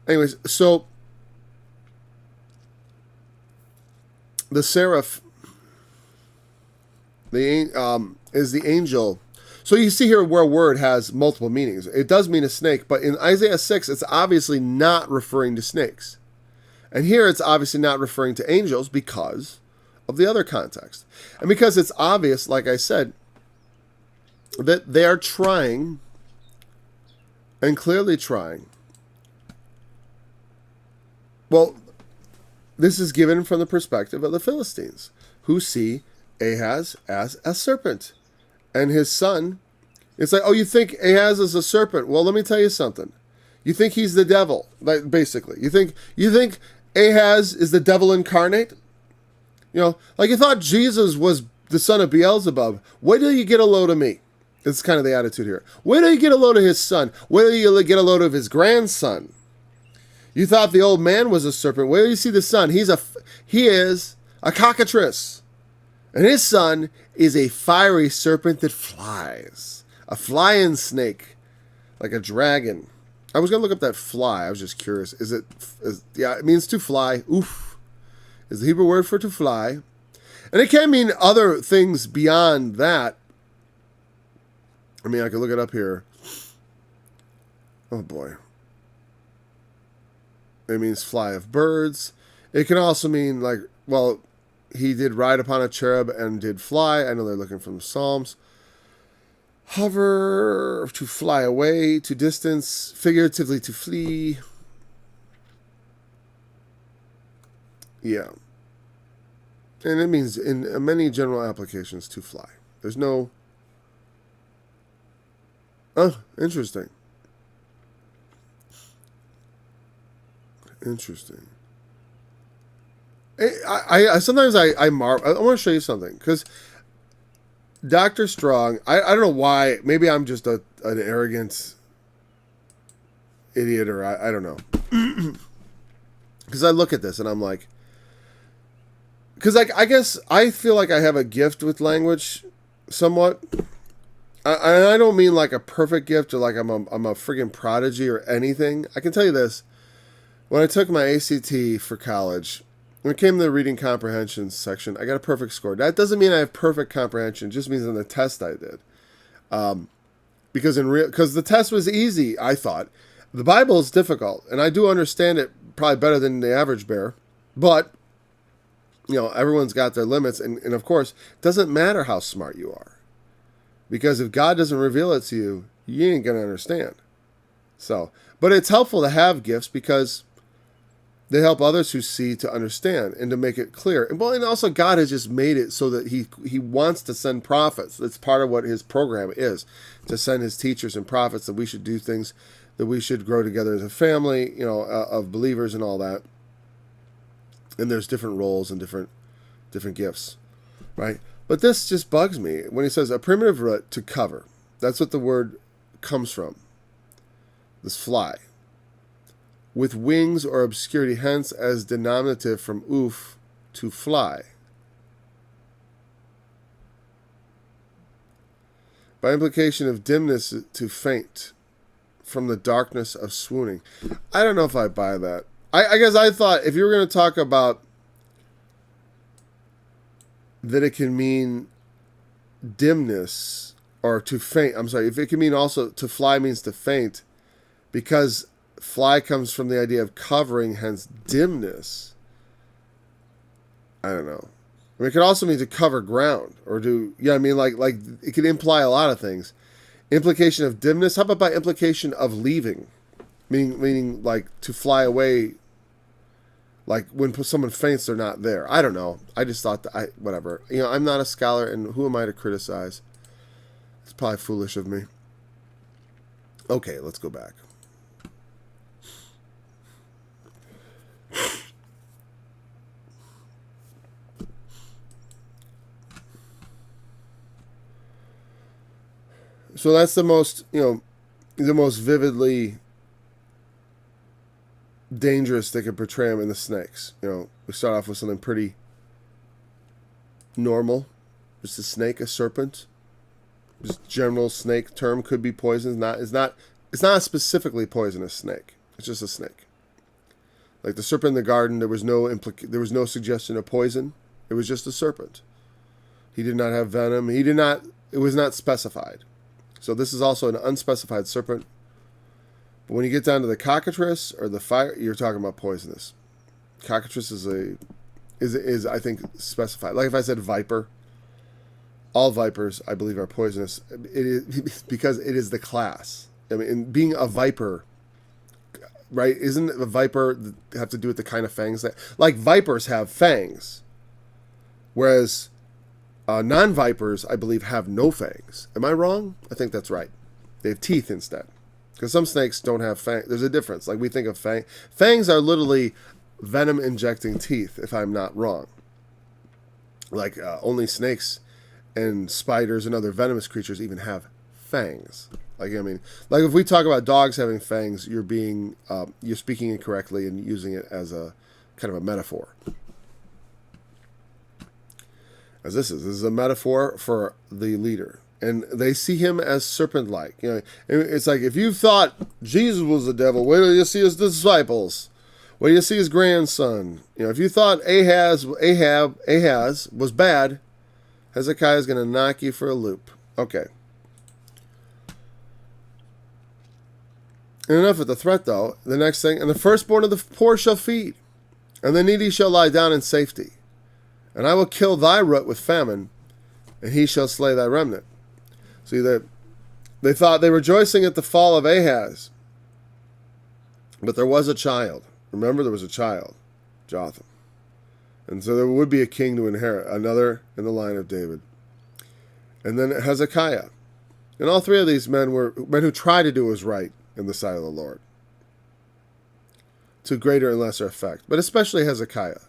Speaker 2: Anyways, so the seraph is the angel. So you see here where a word has multiple meanings. It does mean a snake, but in Isaiah 6, it's obviously not referring to snakes. And here it's obviously not referring to angels because of the other context. And because it's obvious, like I said, that they are trying, and clearly trying. Well, this is given from the perspective of the Philistines, who see Ahaz as a serpent. And his son, it's like, oh, you think Ahaz is a serpent? Well, let me tell you something. You think he's the devil, basically. You think Ahaz is the devil incarnate? Like you thought Jesus was the son of Beelzebub. Wait till you get a load of me. It's kind of the attitude here. Wait till you get a load of his son. Wait till you get a load of his grandson. You thought the old man was a serpent. Wait till you see the son. He is a cockatrice. And his son is a fiery serpent that flies. A flying snake. Like a dragon. I was going to look up that fly. I was just curious. Yeah, it means to fly. Oof. Is the Hebrew word for to fly. And it can mean other things beyond that. I mean, I could look it up here. Oh, boy. It means fly of birds. It can also mean he did ride upon a cherub and did fly. I know they're looking from the Psalms. Hover, to fly away, to distance, figuratively to flee. Yeah. And it means in many general applications to fly. There's no... Oh, interesting. Interesting. I sometimes I marvel. I want to show you something because Dr. Strong. I don't know why. Maybe I'm just an arrogant idiot, or I don't know. Because I look at this and I'm like, because I guess I feel like I have a gift with language, somewhat. I don't mean like a perfect gift or like I'm a friggin' prodigy or anything. I can tell you this. When I took my ACT for college, when it came to the reading comprehension section, I got a perfect score. That doesn't mean I have perfect comprehension. It just means on the test I did. Because the test was easy, I thought. The Bible is difficult, and I do understand it probably better than the average bear. But, everyone's got their limits. And of course, it doesn't matter how smart you are. Because if God doesn't reveal it to you, you ain't going to understand. But it's helpful to have gifts because they help others who see to understand and to make it clear. And also God has just made it so that he wants to send prophets. That's part of what his program is, to send his teachers and prophets, that we should do things, that we should grow together as a family, of believers and all that. And there's different roles and different gifts, right? But this just bugs me when he says a primitive root, to cover. That's what the word comes from. This fly. With wings or obscurity, hence as denominative from oof, to fly. By implication of dimness, to faint, from the darkness of swooning. I don't know if I buy that. I guess I thought if you were going to talk about that it can mean dimness or to faint. I'm sorry, if it can mean also to fly means to faint, because fly comes from the idea of covering, hence dimness. I don't know. I mean, it could also mean to cover ground or do, yeah, I mean, like it could imply a lot of things. Implication of dimness. How about by implication of leaving? Meaning like to fly away. Like when someone faints, they're not there. I don't know. I just thought that whatever. I'm not a scholar, and who am I to criticize? It's probably foolish of me. Okay, let's go back. So that's the most, the most vividly dangerous they could portray him in the snakes. We start off with something pretty normal. Just a snake, a serpent. Just general snake term, could be poison. It's not a specifically poisonous snake. It's just a snake. Like the serpent in the garden, there was no suggestion of poison. It was just a serpent. He did not have venom. It was not specified. So this is also an unspecified serpent. But when you get down to the cockatrice or the fire, you're talking about poisonous. Cockatrice is I think specified. Like if I said viper, all vipers I believe are poisonous. It is because it is the class. I mean, being a viper, right? Isn't a viper have to do with the kind of fangs that, like vipers have fangs, whereas non-vipers, I believe, have no fangs. Am I wrong? I think that's right. They have teeth instead. Because some snakes don't have fangs. There's a difference. Like we think of fangs. Fangs are literally venom-injecting teeth, if I'm not wrong. Like only snakes and spiders and other venomous creatures even have fangs. Like if we talk about dogs having fangs, you're speaking incorrectly and using it as a kind of a metaphor. As this is a metaphor for the leader. And they see him as serpent-like. It's like if you thought Jesus was the devil, wait till you see his disciples. Wait till you see his grandson. If you thought Ahaz was bad, Hezekiah is going to knock you for a loop. Okay. And enough with the threat, though. The next thing, and the firstborn of the poor shall feed, and the needy shall lie down in safety. And I will kill thy root with famine, and he shall slay thy remnant. See, they thought they were rejoicing at the fall of Ahaz. But there was a child. Remember, there was a child, Jotham. And so there would be a king to inherit, another in the line of David. And then Hezekiah. And all three of these men were men who tried to do what was right in the sight of the Lord, to greater and lesser effect. But especially Hezekiah.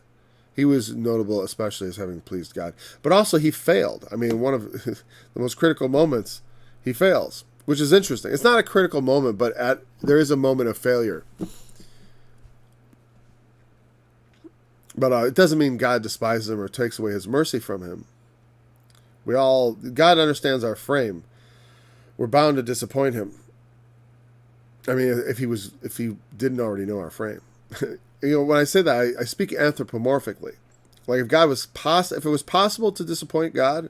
Speaker 2: He was notable, especially as having pleased God. But also he failed. I mean, one of the most critical moments, he fails, which is interesting. It's not a critical moment, but there is a moment of failure. But it doesn't mean God despises him or takes away his mercy from him. God understands our frame. We're bound to disappoint him. I mean, if he didn't already know our frame. When I say that, I speak anthropomorphically. Like if it was possible to disappoint God,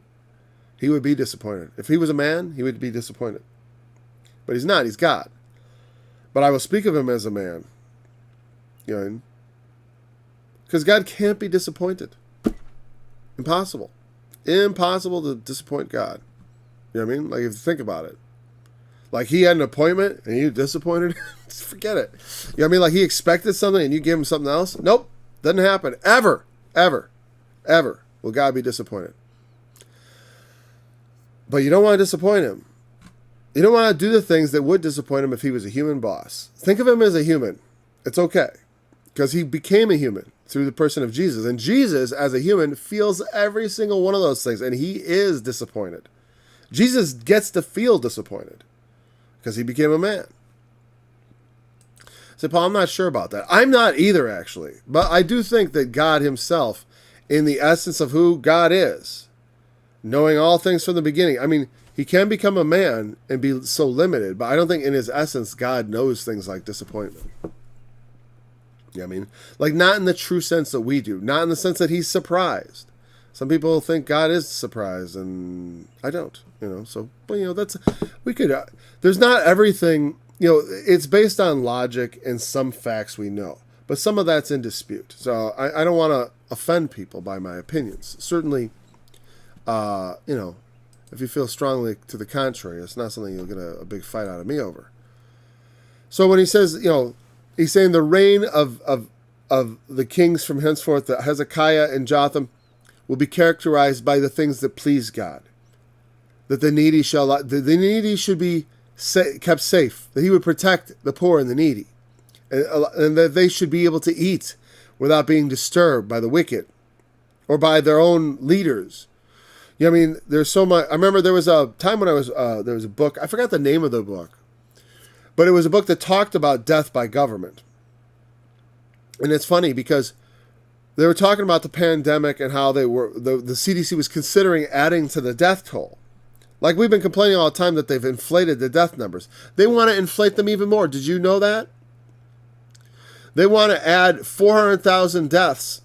Speaker 2: he would be disappointed. If he was a man, he would be disappointed. But he's not. He's God. But I will speak of him as a man. Because God can't be disappointed. Impossible. Impossible to disappoint God. You know what I mean? Like if you think about it. Like he had an appointment and you disappointed him. Just forget it. You know what I mean? Like he expected something and you gave him something else. Nope. Doesn't happen. Ever. Ever. Ever will God be disappointed. But you don't want to disappoint him. You don't want to do the things that would disappoint him if he was a human boss. Think of him as a human. It's okay. Because he became a human through the person of Jesus. And Jesus, as a human, feels every single one of those things. And he is disappointed. Jesus gets to feel disappointed. Because he became a man. Say, Paul, I'm not sure about that. I'm not either, actually. But I do think that God himself, in the essence of who God is, knowing all things from the beginning, I mean, he can become a man and be so limited, but I don't think in his essence God knows things like disappointment. You know what I mean? Like not in the true sense that we do. Not in the sense that he's surprised. Some people think God is surprised, and I don't, So, but, there's not everything, it's based on logic and some facts we know. But some of that's in dispute. So I don't want to offend people by my opinions. Certainly, if you feel strongly to the contrary, it's not something you'll get a big fight out of me over. So when he says, he's saying the reign of the kings from henceforth, that Hezekiah and Jotham, will be characterized by the things that please God. That the needy should be kept safe. That he would protect the poor and the needy. And that they should be able to eat without being disturbed by the wicked or by their own leaders. There's so much. I remember there was a time when there was a book. I forgot the name of the book. But it was a book that talked about death by government. And it's funny because they were talking about the pandemic and how the CDC was considering adding to the death toll. Like we've been complaining all the time that they've inflated the death numbers. They want to inflate them even more. Did you know that? They want to add 400,000 deaths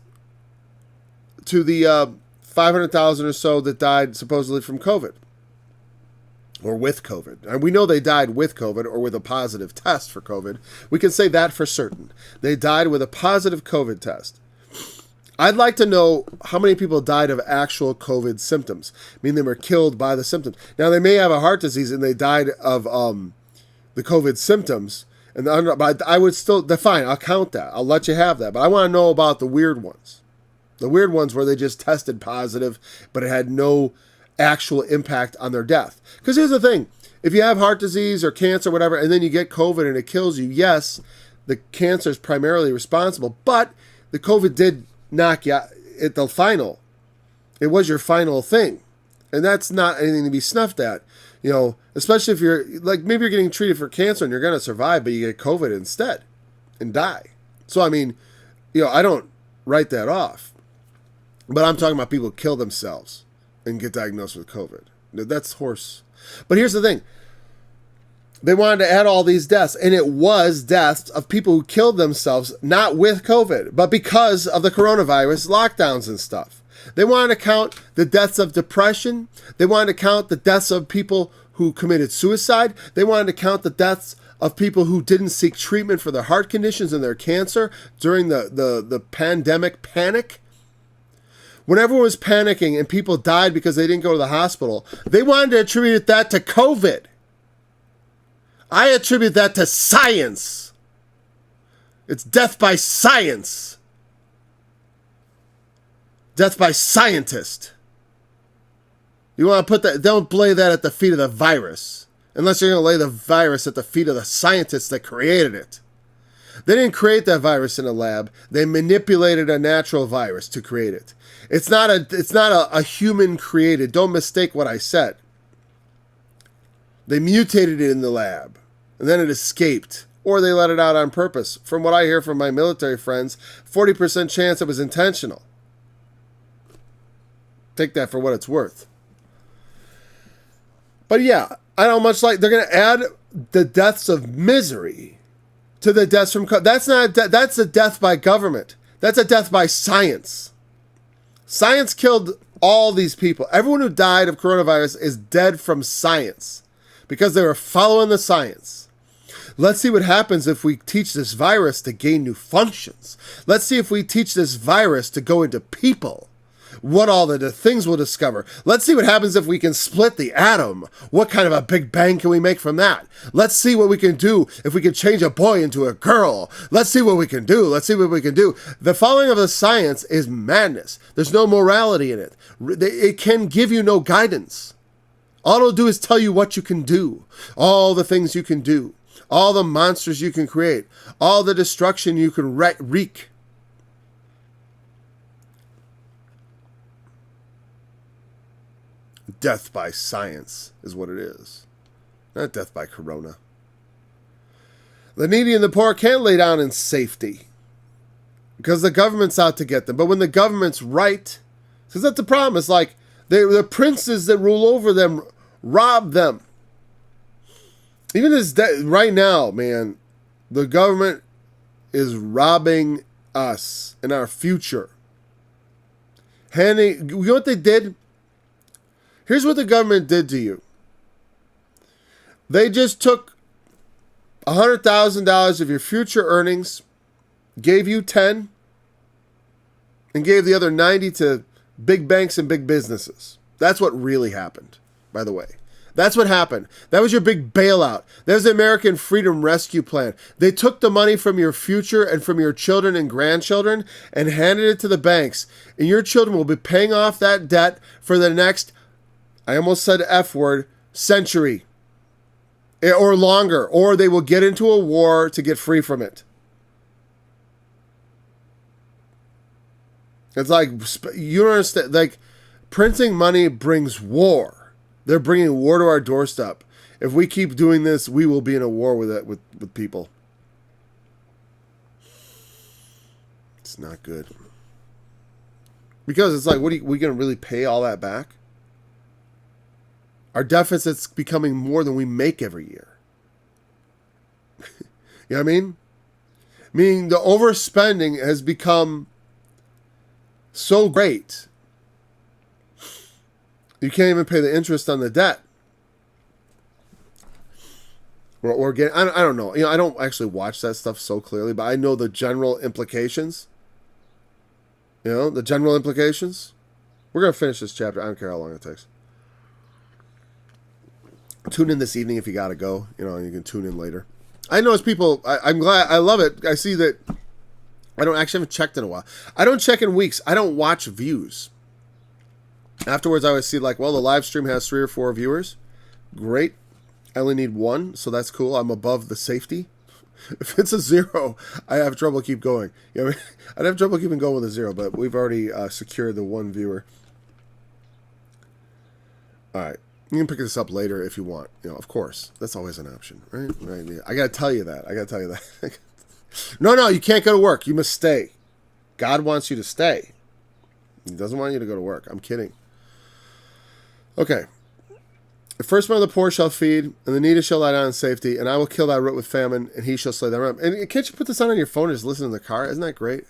Speaker 2: to the 500,000 or so that died supposedly from COVID. Or with COVID. And we know they died with COVID or with a positive test for COVID. We can say that for certain. They died with a positive COVID test. I'd like to know how many people died of actual COVID symptoms. I mean, they were killed by the symptoms. Now, they may have a heart disease and they died of the COVID symptoms. But I would still, fine, I'll count that. I'll let you have that. But I want to know about the weird ones. The weird ones where they just tested positive, but it had no actual impact on their death. Because here's the thing. If you have heart disease or cancer or whatever, and then you get COVID and it kills you, yes, the cancer is primarily responsible, but the COVID did knock you at the final. It was your final thing. And that's not anything to be snuffed at. Especially if you're, maybe you're getting treated for cancer and you're going to survive, but you get COVID instead and die. So, I don't write that off. But I'm talking about people who kill themselves and get diagnosed with COVID. That's horse. But here's the thing. They wanted to add all these deaths, and it was deaths of people who killed themselves, not with COVID, but because of the coronavirus lockdowns and stuff. They wanted to count the deaths of depression. They wanted to count the deaths of people who committed suicide. They wanted to count the deaths of people who didn't seek treatment for their heart conditions and their cancer during the pandemic panic. When everyone was panicking and people died because they didn't go to the hospital, they wanted to attribute that to COVID. I attribute that to science. It's death by science. Death by scientist. You want to put that, don't lay that at the feet of the virus. Unless you're going to lay the virus at the feet of the scientists that created it. They didn't create that virus in a lab. They manipulated a natural virus to create it. It's not a human created. Don't mistake what I said. They mutated it in the lab, and then it escaped, or they let it out on purpose. From what I hear from my military friends, 40% chance it was intentional. Take that for what it's worth. But yeah, I don't much like, they're going to add the deaths of misery to the deaths from COVID. That's a death by government. That's a death by science. Science killed all these people. Everyone who died of coronavirus is dead from science because they were following the science. Let's see what happens if we teach this virus to gain new functions. Let's see if we teach this virus to go into people. What all the things we'll discover. Let's see what happens if we can split the atom. What kind of a big bang can we make from that? Let's see what we can do if we can change a boy into a girl. Let's see what we can do. Let's see what we can do. The following of the science is madness. There's no morality in it. It can give you no guidance. All it'll do is tell you what you can do. All the things you can do. All the monsters you can create. All the destruction you can wreak. Death by science is what it is. Not death by corona. The needy and the poor can't lay down in safety because the government's out to get them. But when the government's right, because that's the problem. It's like the princes that rule over them rob them. Even right now, man, the government is robbing us and our future. You know what they did? Here's what the government did to you. They just took $100,000 of your future earnings. gave you 10 and gave the other 90 to big banks and big businesses. That's what really happened, by the way. That's what happened. That was your big bailout. That was the American Freedom Rescue Plan. They took the money from your future and from your children and grandchildren and handed it to the banks. And your children will be paying off that debt for the next, I almost said F word, century. Or longer. Or they will get into a war to get free from it. It's like, you don't understand, like, printing money brings war. They're bringing war to our doorstep. If we keep doing this, we will be in a war with it, with people. It's not good. Because it's like, we going to really pay all that back? Our deficit's becoming more than we make every year. You know what I mean? Meaning the overspending has become so great. You can't even pay the interest on the debt. Or getting, I don't know. You know, I don't actually watch that stuff so clearly, but I know the general implications. You know, the general implications. We're going to finish this chapter. I don't care how long it takes. Tune in this evening if you got to go. You know, you can tune in later. I notice people, I'm glad, I love it. I see that, I haven't checked in a while. I don't check in weeks. I don't watch views. Afterwards, I always see like, well, the live stream has 3 or 4 viewers. Great. I only need 1, so that's cool. I'm above the safety. If it's a 0, I have trouble keep going. You know what I mean? I'd have trouble keeping going with a 0, but we've already secured the 1 viewer. All right. You can pick this up later if you want. You know, of course. That's always an option, right? Right. I got to tell you that. No, you can't go to work. You must stay. God wants you to stay. He doesn't want you to go to work. I'm kidding. Okay. The firstborn of the poor shall feed, and the needy shall lie down in safety, and I will kill thy root with famine, and he shall slay thy ram. And can't you put this on your phone and just listen in the car? Isn't that great?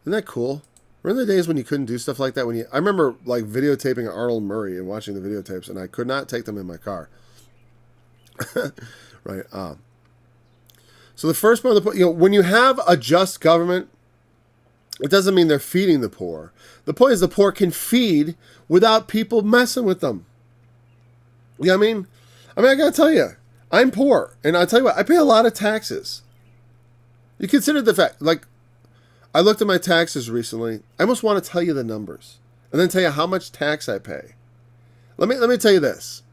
Speaker 2: Isn't that cool? Remember the days when you couldn't do stuff like that? I remember like videotaping Arnold Murray and watching the videotapes, and I could not take them in my car. Right. So the firstborn of the poor, you know, when you have a just government, it doesn't mean they're feeding the poor. The point is the poor can feed without people messing with them. You know what I mean? I got to tell you, I'm poor. And I'll tell you what, I pay a lot of taxes. You consider the fact, like, I looked at my taxes recently. I almost want to tell you the numbers. And then tell you how much tax I pay. Let me tell you this.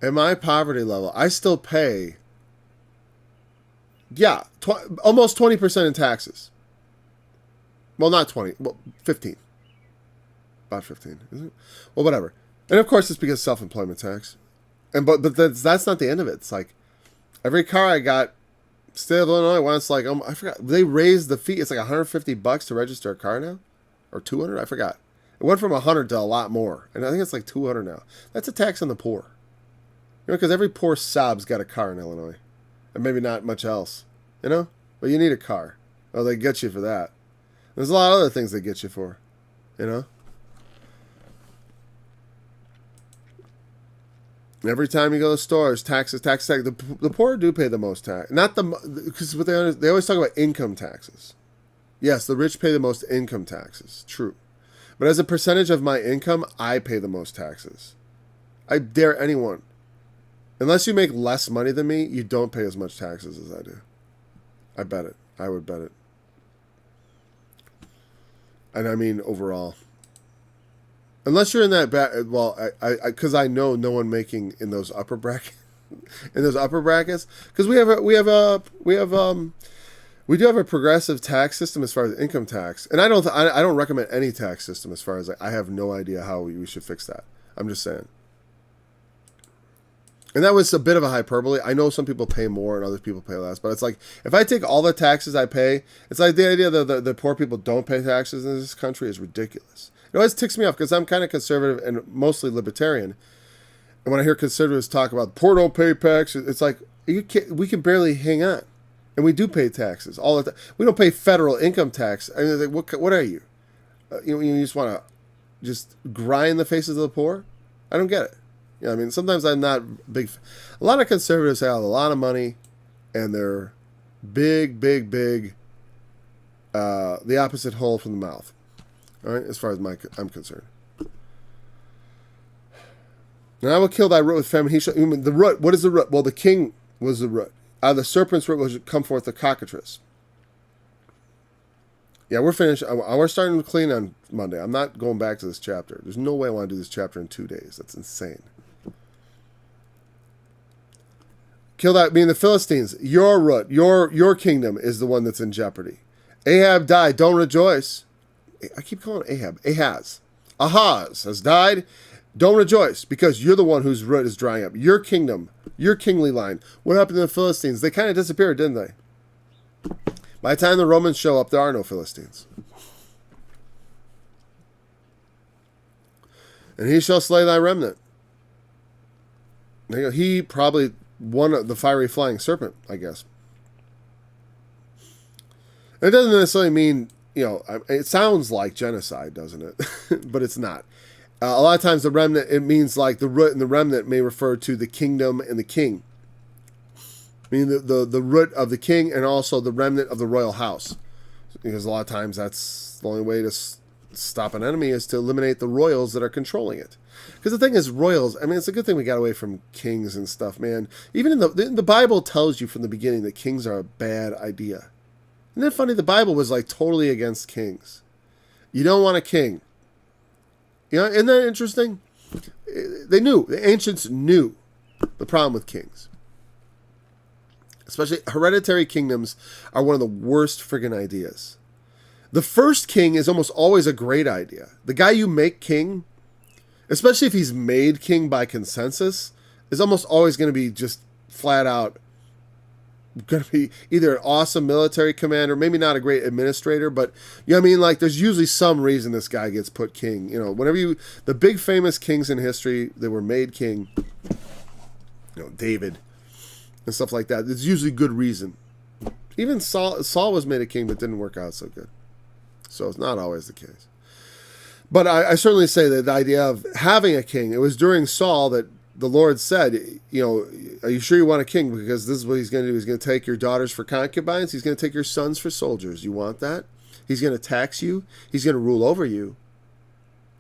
Speaker 2: At my poverty level, I still pay, almost 20% in taxes. Well, not 20. Well, 15. About 15, isn't it? Well, whatever. And of course, it's because self-employment tax. But that's not the end of it. It's like every car I got, state of Illinois wants like, I forgot. They raised the fee. It's like $150 to register a car now, or $200. I forgot. It went from $100 to a lot more, and I think it's like $200 now. That's a tax on the poor. You know, because every poor sob's got a car in Illinois, and maybe not much else. You know, but you need a car. Oh, they get you for that. There's a lot of other things they get you for. You know. Every time you go to the stores, taxes. The poor do pay the most tax. Not because what they always talk about income taxes. Yes, the rich pay the most income taxes. True. But as a percentage of my income, I pay the most taxes. I dare anyone. Unless you make less money than me, you don't pay as much taxes as I do. I bet it. I would bet it. And I mean overall. Unless you're in that because I know no one making in those upper brackets, because we do have a progressive tax system as far as income tax, and I don't recommend any tax system as far as I have no idea how we should fix that. I'm just saying. And that was a bit of a hyperbole. I know some people pay more and other people pay less, but it's like if I take all the taxes I pay, it's like the idea that the poor people don't pay taxes in this country is ridiculous. It always ticks me off because I'm kind of conservative and mostly libertarian. And when I hear conservatives talk about poor don't pay taxes, it's like we can barely hang on, and we do pay taxes all the time. We don't pay federal income tax. I mean, like, what are you? You just want to just grind the faces of the poor? I don't get it. You know, I mean, sometimes I'm not big. A lot of conservatives have a lot of money, and they're Big, big, big. The opposite hole from the mouth. All right, as far as I'm concerned. And I will kill thy root with famine. The root. What is the root? Well, the king was the root. Out of the serpent's root will come forth the cockatrice. Yeah, we're finished. We're starting to clean on Monday. I'm not going back to this chapter. There's no way I want to do this chapter in 2 days. That's insane. Kill that, meaning the Philistines. Your root, your kingdom is the one that's in jeopardy. Ahab died. Don't rejoice. I keep calling it Ahab. Ahaz. Ahaz has died. Don't rejoice, because you're the one whose root is drying up. Your kingdom, your kingly line. What happened to the Philistines? They kind of disappeared, didn't they? By the time the Romans show up, there are no Philistines. And he shall slay thy remnant. He probably won the fiery flying serpent, I guess. It doesn't necessarily mean, it sounds like genocide, doesn't it? But it's not. A lot of times the remnant, it means like the root and the remnant may refer to the kingdom and the king. Meaning the root of the king and also the remnant of the royal house. Because a lot of times that's the only way to stop an enemy is to eliminate the royals that are controlling it. Because the thing is, royals, it's a good thing we got away from kings and stuff, man. Even in the Bible tells you from the beginning that kings are a bad idea. Isn't it funny? The Bible was like totally against kings. You don't want a king. Isn't that interesting? The ancients knew the problem with kings. Especially hereditary kingdoms are one of the worst friggin' ideas. The first king is almost always a great idea. The guy you make king, especially if he's made king by consensus, is almost always going to be just flat out going to be either an awesome military commander, maybe not a great administrator, but there's usually some reason this guy gets put king. The big famous kings in history that were made king, David and stuff like that, there's usually good reason. Even Saul was made a king, but didn't work out so good. So it's not always the case. But I certainly say that the idea of having a king, it was during Saul that the Lord said, are you sure you want a king? Because this is what he's going to do. He's going to take your daughters for concubines. He's going to take your sons for soldiers. You want that? He's going to tax you. He's going to rule over you.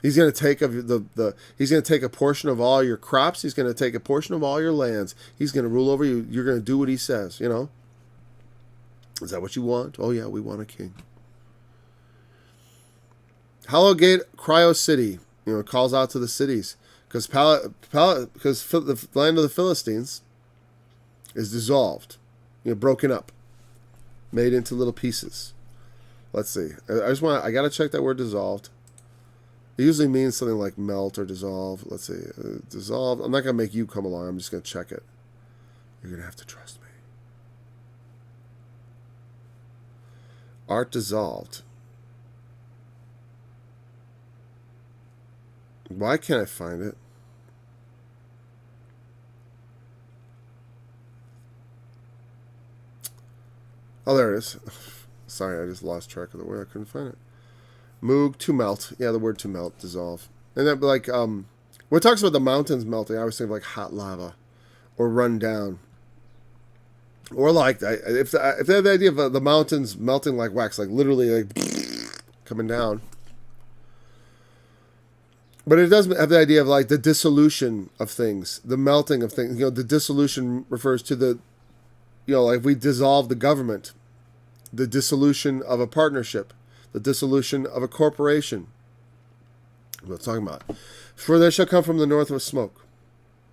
Speaker 2: He's going to take he's going to take a portion of all your crops. He's going to take a portion of all your lands. He's going to rule over you. You're going to do what he says, Is that what you want? Oh yeah, we want a king. Hollow Gate, Cryo City, calls out to the cities. Because the land of the Philistines is dissolved, broken up, made into little pieces. Let's see. I got to check that word dissolved. It usually means something like melt or dissolve. Let's see. Dissolved. I'm not going to make you come along. I'm just going to check it. You're going to have to trust me. Art dissolved. Why can't I find it? Oh, there it is. Sorry, I just lost track of the word. I couldn't find it. Moog, to melt. Yeah, the word to melt, dissolve. And then, when it talks about the mountains melting, I always think of like hot lava or run down. Or if they have the idea of the mountains melting like wax, like literally coming down. But it does have the idea of the dissolution of things, the melting of things. The dissolution refers to the, if we dissolve the government, the dissolution of a partnership, the dissolution of a corporation. What I'm talking about. For there shall come from the north of smoke.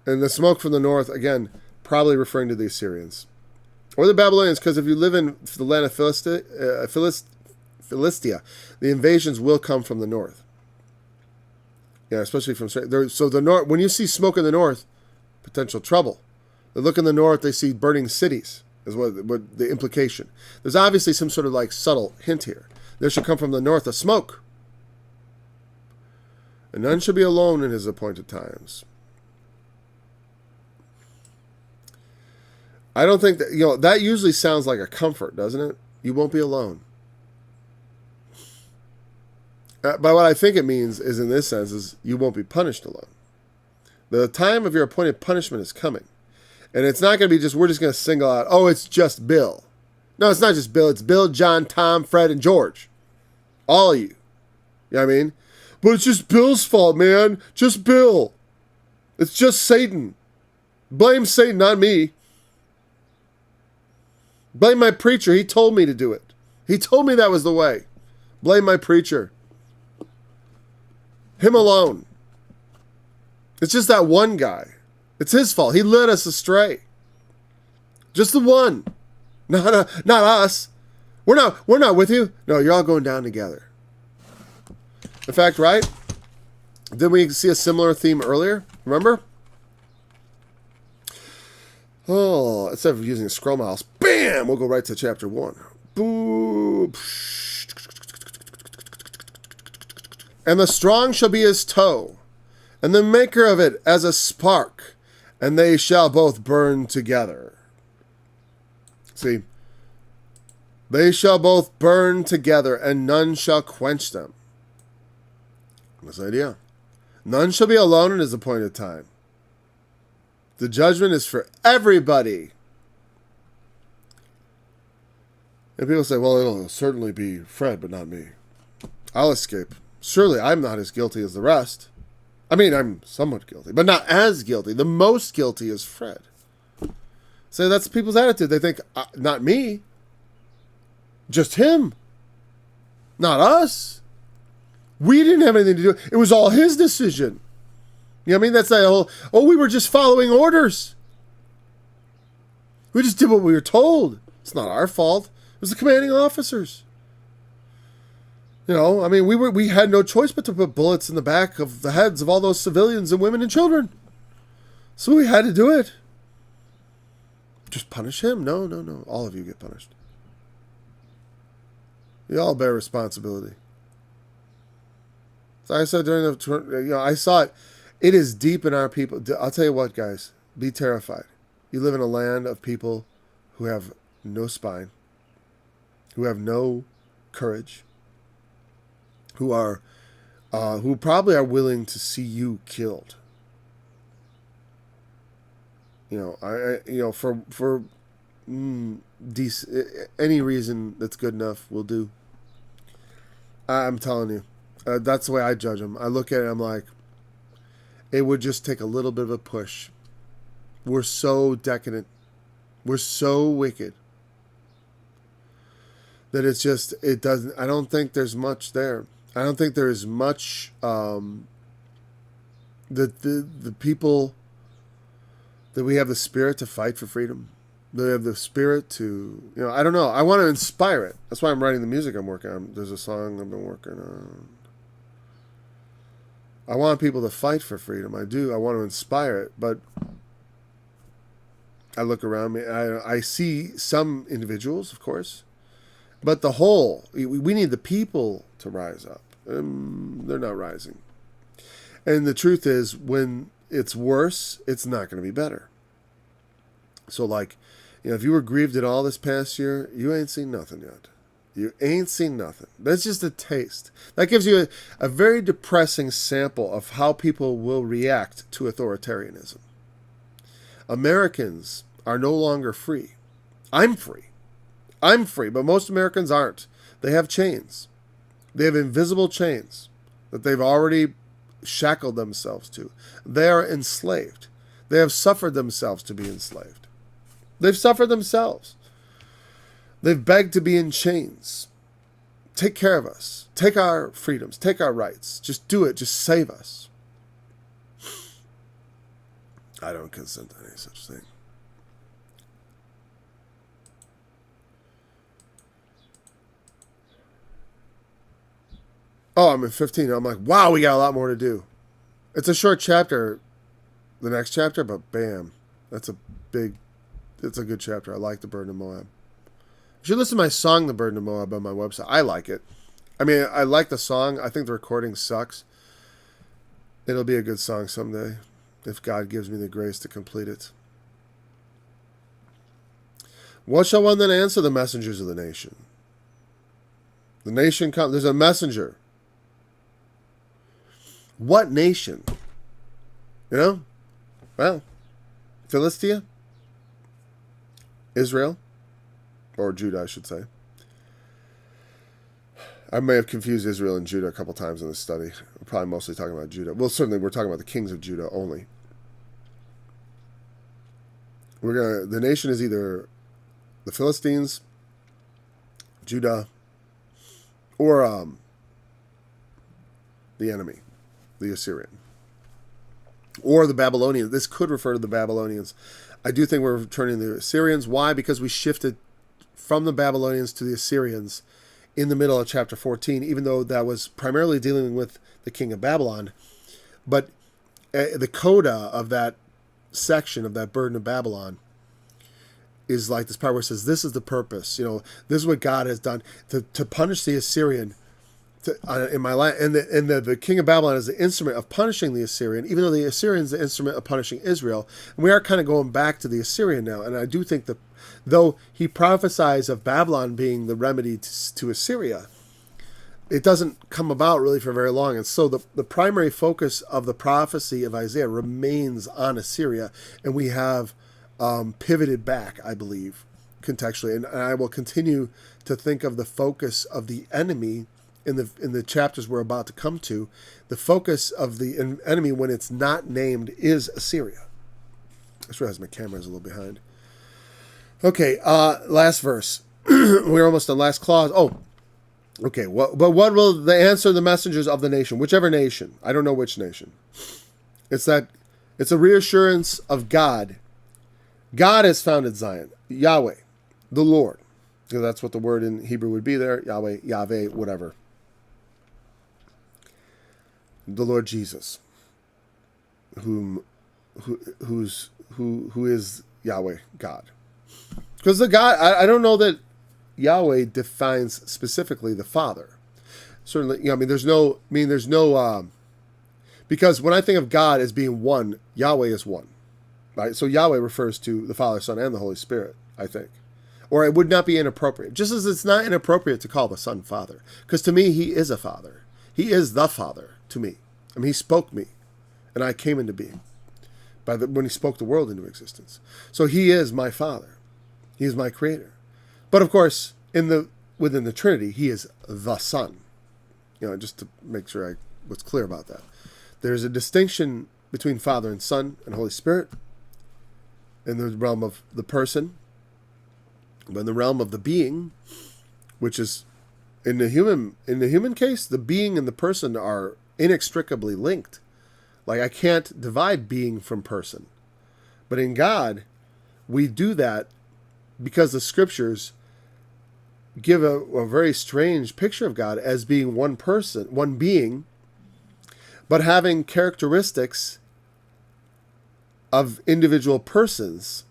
Speaker 2: And the smoke from the north, again, probably referring to the Assyrians. Or the Babylonians, because if you live in the land of Philistia, the invasions will come from the north. Yeah, especially from so the north. When you see smoke in the north, potential trouble. They look in the north, they see burning cities. Is what the implication. There's obviously some sort of subtle hint here. There shall come from the north a smoke, and none shall be alone in his appointed times. I don't think that that usually sounds like a comfort, doesn't it? You won't be alone. But what I think it means is, in this sense, is you won't be punished alone. The time of your appointed punishment is coming. And it's not going to be we're just going to single out, oh, it's just Bill. No, it's not just Bill. It's Bill, John, Tom, Fred, and George. All of you. You know what I mean? But it's just Bill's fault, man. Just Bill. It's just Satan. Blame Satan, not me. Blame my preacher. He told me to do it. He told me that was the way. Blame my preacher. Him alone. It's just that one guy. It's his fault. He led us astray. Just the one. Not us. We're not with you. No, you're all going down together. In fact, right? Didn't we see a similar theme earlier? Remember? Oh, instead of using a scroll mouse, bam! We'll go right to chapter 1. Boom. And the strong shall be his toe, and the maker of it as a spark, and they shall both burn together. See, they shall both burn together, and none shall quench them. This idea. None shall be alone in his appointed time. The judgment is for everybody. And people say, well, it'll certainly be Fred, but not me. I'll escape. Surely I'm not as guilty as the rest. I mean, I'm somewhat guilty, but not as guilty. The most guilty is Fred. So that's people's attitude. They think, not me. Just him. Not us. We didn't have anything to do. It was all his decision. You know what I mean? That's that whole, we were just following orders. We just did what we were told. It's not our fault. It was the commanding officers. You know, I mean, we had no choice but to put bullets in the back of the heads of all those civilians and women and children. So we had to do it. Just punish him? No. All of you get punished. You all bear responsibility. So I said during the, I saw it. It is deep in our people. I'll tell you what, guys. Be terrified. You live in a land of people who have no spine, who have no courage, who probably are willing to see you killed. For any reason that's good enough will do. I'm telling you, that's the way I judge them. I look at it, I'm like, it would just take a little bit of a push. We're so decadent. We're so wicked that it doesn't, I don't think there's much there. I don't think there is much, the people that we have the spirit to fight for freedom. They have the spirit to, I don't know. I want to inspire it. That's why I'm writing the music I'm working on. There's a song I've been working on. I want people to fight for freedom. I do. I want to inspire it. But I look around me. I see some individuals, of course. But the whole, we need the people to rise up. They're not rising. And the truth is, when it's worse, it's not going to be better. So if you were grieved at all this past year, you ain't seen nothing yet. You ain't seen nothing. That's just a taste. That gives you a very depressing sample of how people will react to authoritarianism. Americans are no longer free. I'm free, but most Americans aren't. They have chains. They have invisible chains that they've already shackled themselves to. They are enslaved. They have suffered themselves to be enslaved. They've suffered themselves. They've begged to be in chains. Take care of us. Take our freedoms. Take our rights. Just do it. Just save us. I don't consent to any such thing. Oh, I'm in 15. I'm like, wow, we got a lot more to do. It's a short chapter, the next chapter, but bam. It's a good chapter. I like The Burden of Moab. You should listen to my song, The Burden of Moab, on my website. I like it. I mean, I like the song. I think the recording sucks. It'll be a good song someday, if God gives me the grace to complete it. What shall one then answer the messengers of the nation? The nation comes. There's a messenger. What nation? Well, Philistia, Israel, or Judah, I should say. I may have confused Israel and Judah a couple times in this study. We're probably mostly talking about Judah. Well, certainly we're talking about the kings of Judah only. The nation is either the Philistines, Judah, or the enemy, the Assyrian, or the Babylonians. This could refer to the Babylonians. I do think we're returning to the Assyrians. Why? Because we shifted from the Babylonians to the Assyrians in the middle of chapter 14, even though that was primarily dealing with the king of Babylon. But the coda of that section, of that burden of Babylon, is like this part where it says, this is the purpose. This is what God has done to punish the Assyrian in my land. And the king of Babylon is the instrument of punishing the Assyrian, even though the Assyrian is the instrument of punishing Israel. And we are kind of going back to the Assyrian now. And I do think that though he prophesies of Babylon being the remedy to Assyria, it doesn't come about really for very long. And so the primary focus of the prophecy of Isaiah remains on Assyria. And we have pivoted back, I believe, contextually. And I will continue to think of the focus of the enemy in the chapters we're about to come to. The focus of the enemy, when it's not named, is Assyria. I just realized my camera is a little behind. Okay, last verse. We're almost on last clause. Oh, okay. But what will they answer the messengers of the nation? Whichever nation. I don't know which nation. It's a reassurance of God. God has founded Zion. Yahweh, the Lord. So that's what the word in Hebrew would be there. Yahweh, whatever. The Lord Jesus, who is Yahweh, God. Because the God, I don't know that Yahweh defines specifically the Father. Certainly, there's no, because when I think of God as being one, Yahweh is one, right? So Yahweh refers to the Father, Son, and the Holy Spirit, I think. Or it would not be inappropriate. Just as it's not inappropriate to call the Son Father. Because to me, he is a Father. He is the Father to me. He spoke me, and I came into being when he spoke the world into existence. So he is my Father. He is my Creator. But of course, within the Trinity, he is the Son. Just to make sure I was clear about that. There's a distinction between Father and Son and Holy Spirit in the realm of the person, but in the realm of the being, which is in the human case, the being and the person are inextricably linked. Like, I can't divide being from person. But in God, we do that because the scriptures give a very strange picture of God as being one person, one being, but having characteristics of individual persons,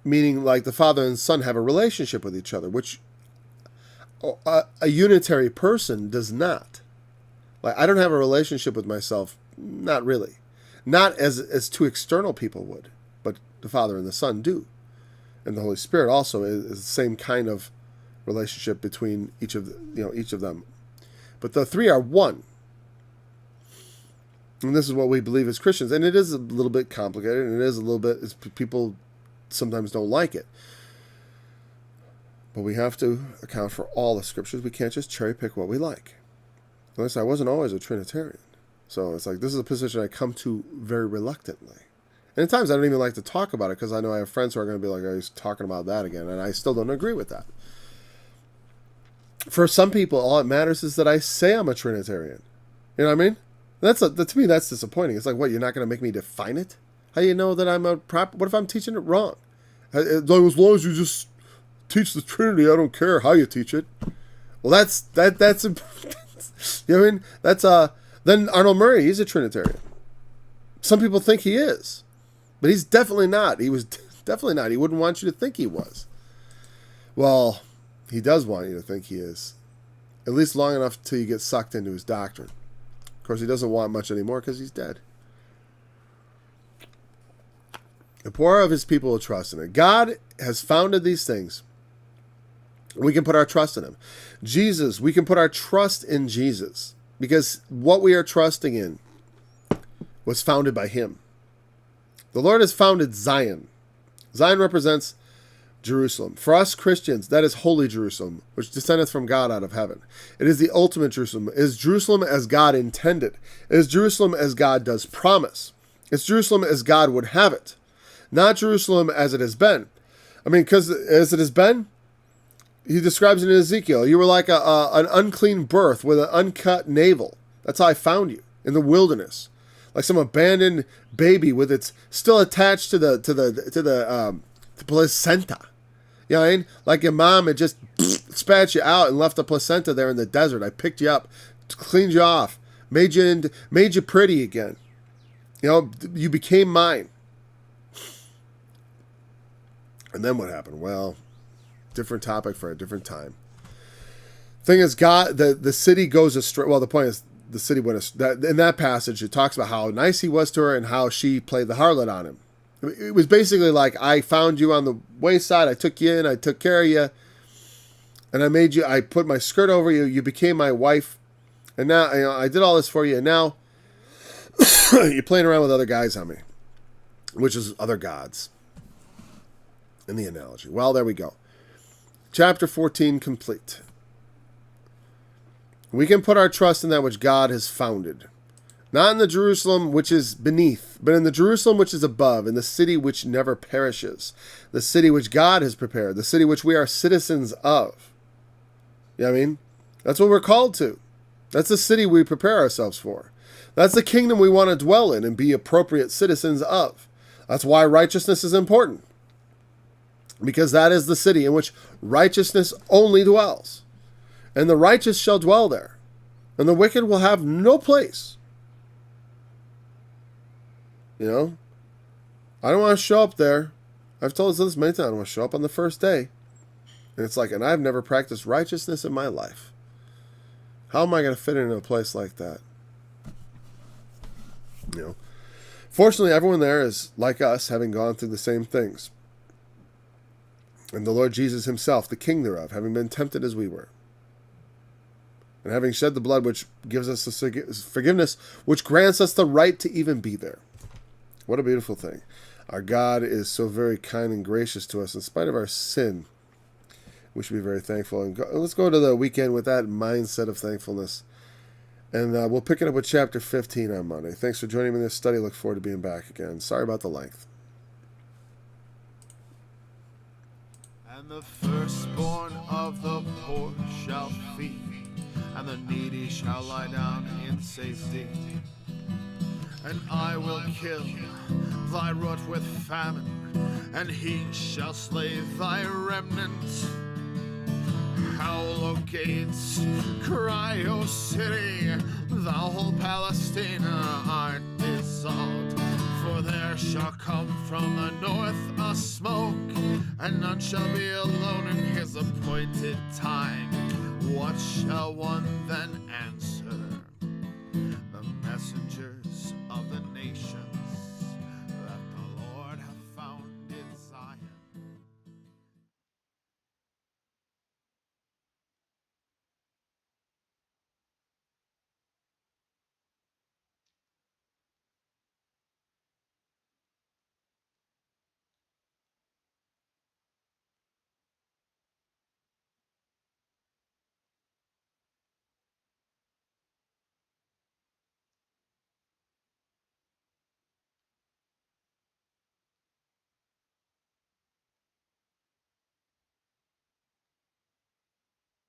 Speaker 2: meaning like the Father and Son have a relationship with each other, which a unitary person does not. Like, I don't have a relationship with myself, not really. Not as two external people would, but the Father and the Son do. And the Holy Spirit also is the same kind of relationship between each of them. But the three are one. And this is what we believe as Christians. And it is a little bit complicated, and it is a little bit, people sometimes don't like it. But we have to account for all the scriptures. We can't just cherry pick what we like. Unless I wasn't always a Trinitarian. So it's like, this is a position I come to very reluctantly. And at times I don't even like to talk about it because I know I have friends who are going to be like, oh, he's talking about that again. And I still don't agree with that. For some people, all it matters is that I say I'm a Trinitarian. You know what I mean? To me, that's disappointing. It's like, what, you're not going to make me define it? How do you know that I'm what if I'm teaching it wrong? As long as you just teach the Trinity, I don't care how you teach it. Well, that's you know what I mean? That's then Arnold Murray, he's a Trinitarian. Some people think he is, but he's definitely not. He was definitely not. He wouldn't want you to think he was. Well, he does want you to think he is, at least long enough till you get sucked into his doctrine. Of course, he doesn't want much anymore because he's dead. The poor of his people will trust in it. God has founded these things. We can put our trust in him. Jesus, we can put our trust in Jesus because what we are trusting in was founded by him. The Lord has founded Zion. Zion represents Jerusalem. For us Christians, that is holy Jerusalem, which descendeth from God out of heaven. It is the ultimate Jerusalem. It is Jerusalem as God intended. It is Jerusalem as God does promise. It's Jerusalem as God would have it. Not Jerusalem as it has been. I mean, because as it has been, he describes it in Ezekiel. You were like an unclean birth with an uncut navel. That's how I found you, in the wilderness. Like some abandoned baby with its still attached to the placenta. You know what I mean? Like your mom had just spat you out and left the placenta there in the desert. I picked you up, cleaned you off, made you pretty again. You know, you became mine. And then what happened? Well, different topic for a different time. Thing is, God, the city goes astray. Well, the point is, the city went astray. In that passage, it talks about how nice he was to her and how she played the harlot on him. It was basically like, I found you on the wayside, I took you in, I took care of you, and I put my skirt over you, you became my wife, and now, you know, I did all this for you, and now you're playing around with other guys on me, which is other gods, in the analogy. Well, there we go. Chapter 14 complete. We can put our trust in that which God has founded. Not in the Jerusalem which is beneath, but in the Jerusalem which is above, in the city which never perishes, the city which God has prepared, the city which we are citizens of. You know what I mean? That's what we're called to. That's the city we prepare ourselves for. That's the kingdom we want to dwell in and be appropriate citizens of. That's why righteousness is important. Because that is the city in which righteousness only dwells. And the righteous shall dwell there. And the wicked will have no place. You know, I don't want to show up there. I've told us this many times. I don't want to show up on the first day. And it's like, and I've never practiced righteousness in my life. How am I going to fit into a place like that? You know, fortunately, everyone there is like us, having gone through the same things. And the Lord Jesus himself, the King thereof, having been tempted as we were. And having shed the blood which gives us the forgiveness, which grants us the right to even be there. What a beautiful thing. Our God is so very kind and gracious to us in spite of our sin. We should be very thankful. And let's go to the weekend with that mindset of thankfulness. And we'll pick it up with chapter 15 on Monday. Thanks for joining me in this study. Look forward to being back again. Sorry about the length.
Speaker 1: And the firstborn of the poor shall feed, and the needy shall lie down in safety. And I will kill thy root with famine, and he shall slay thy remnant. Howl, O gates, cry, O city, thou whole Palestina art dissolved. For there shall come from the north a smoke, and none shall be alone in his appointed time. What shall one then answer?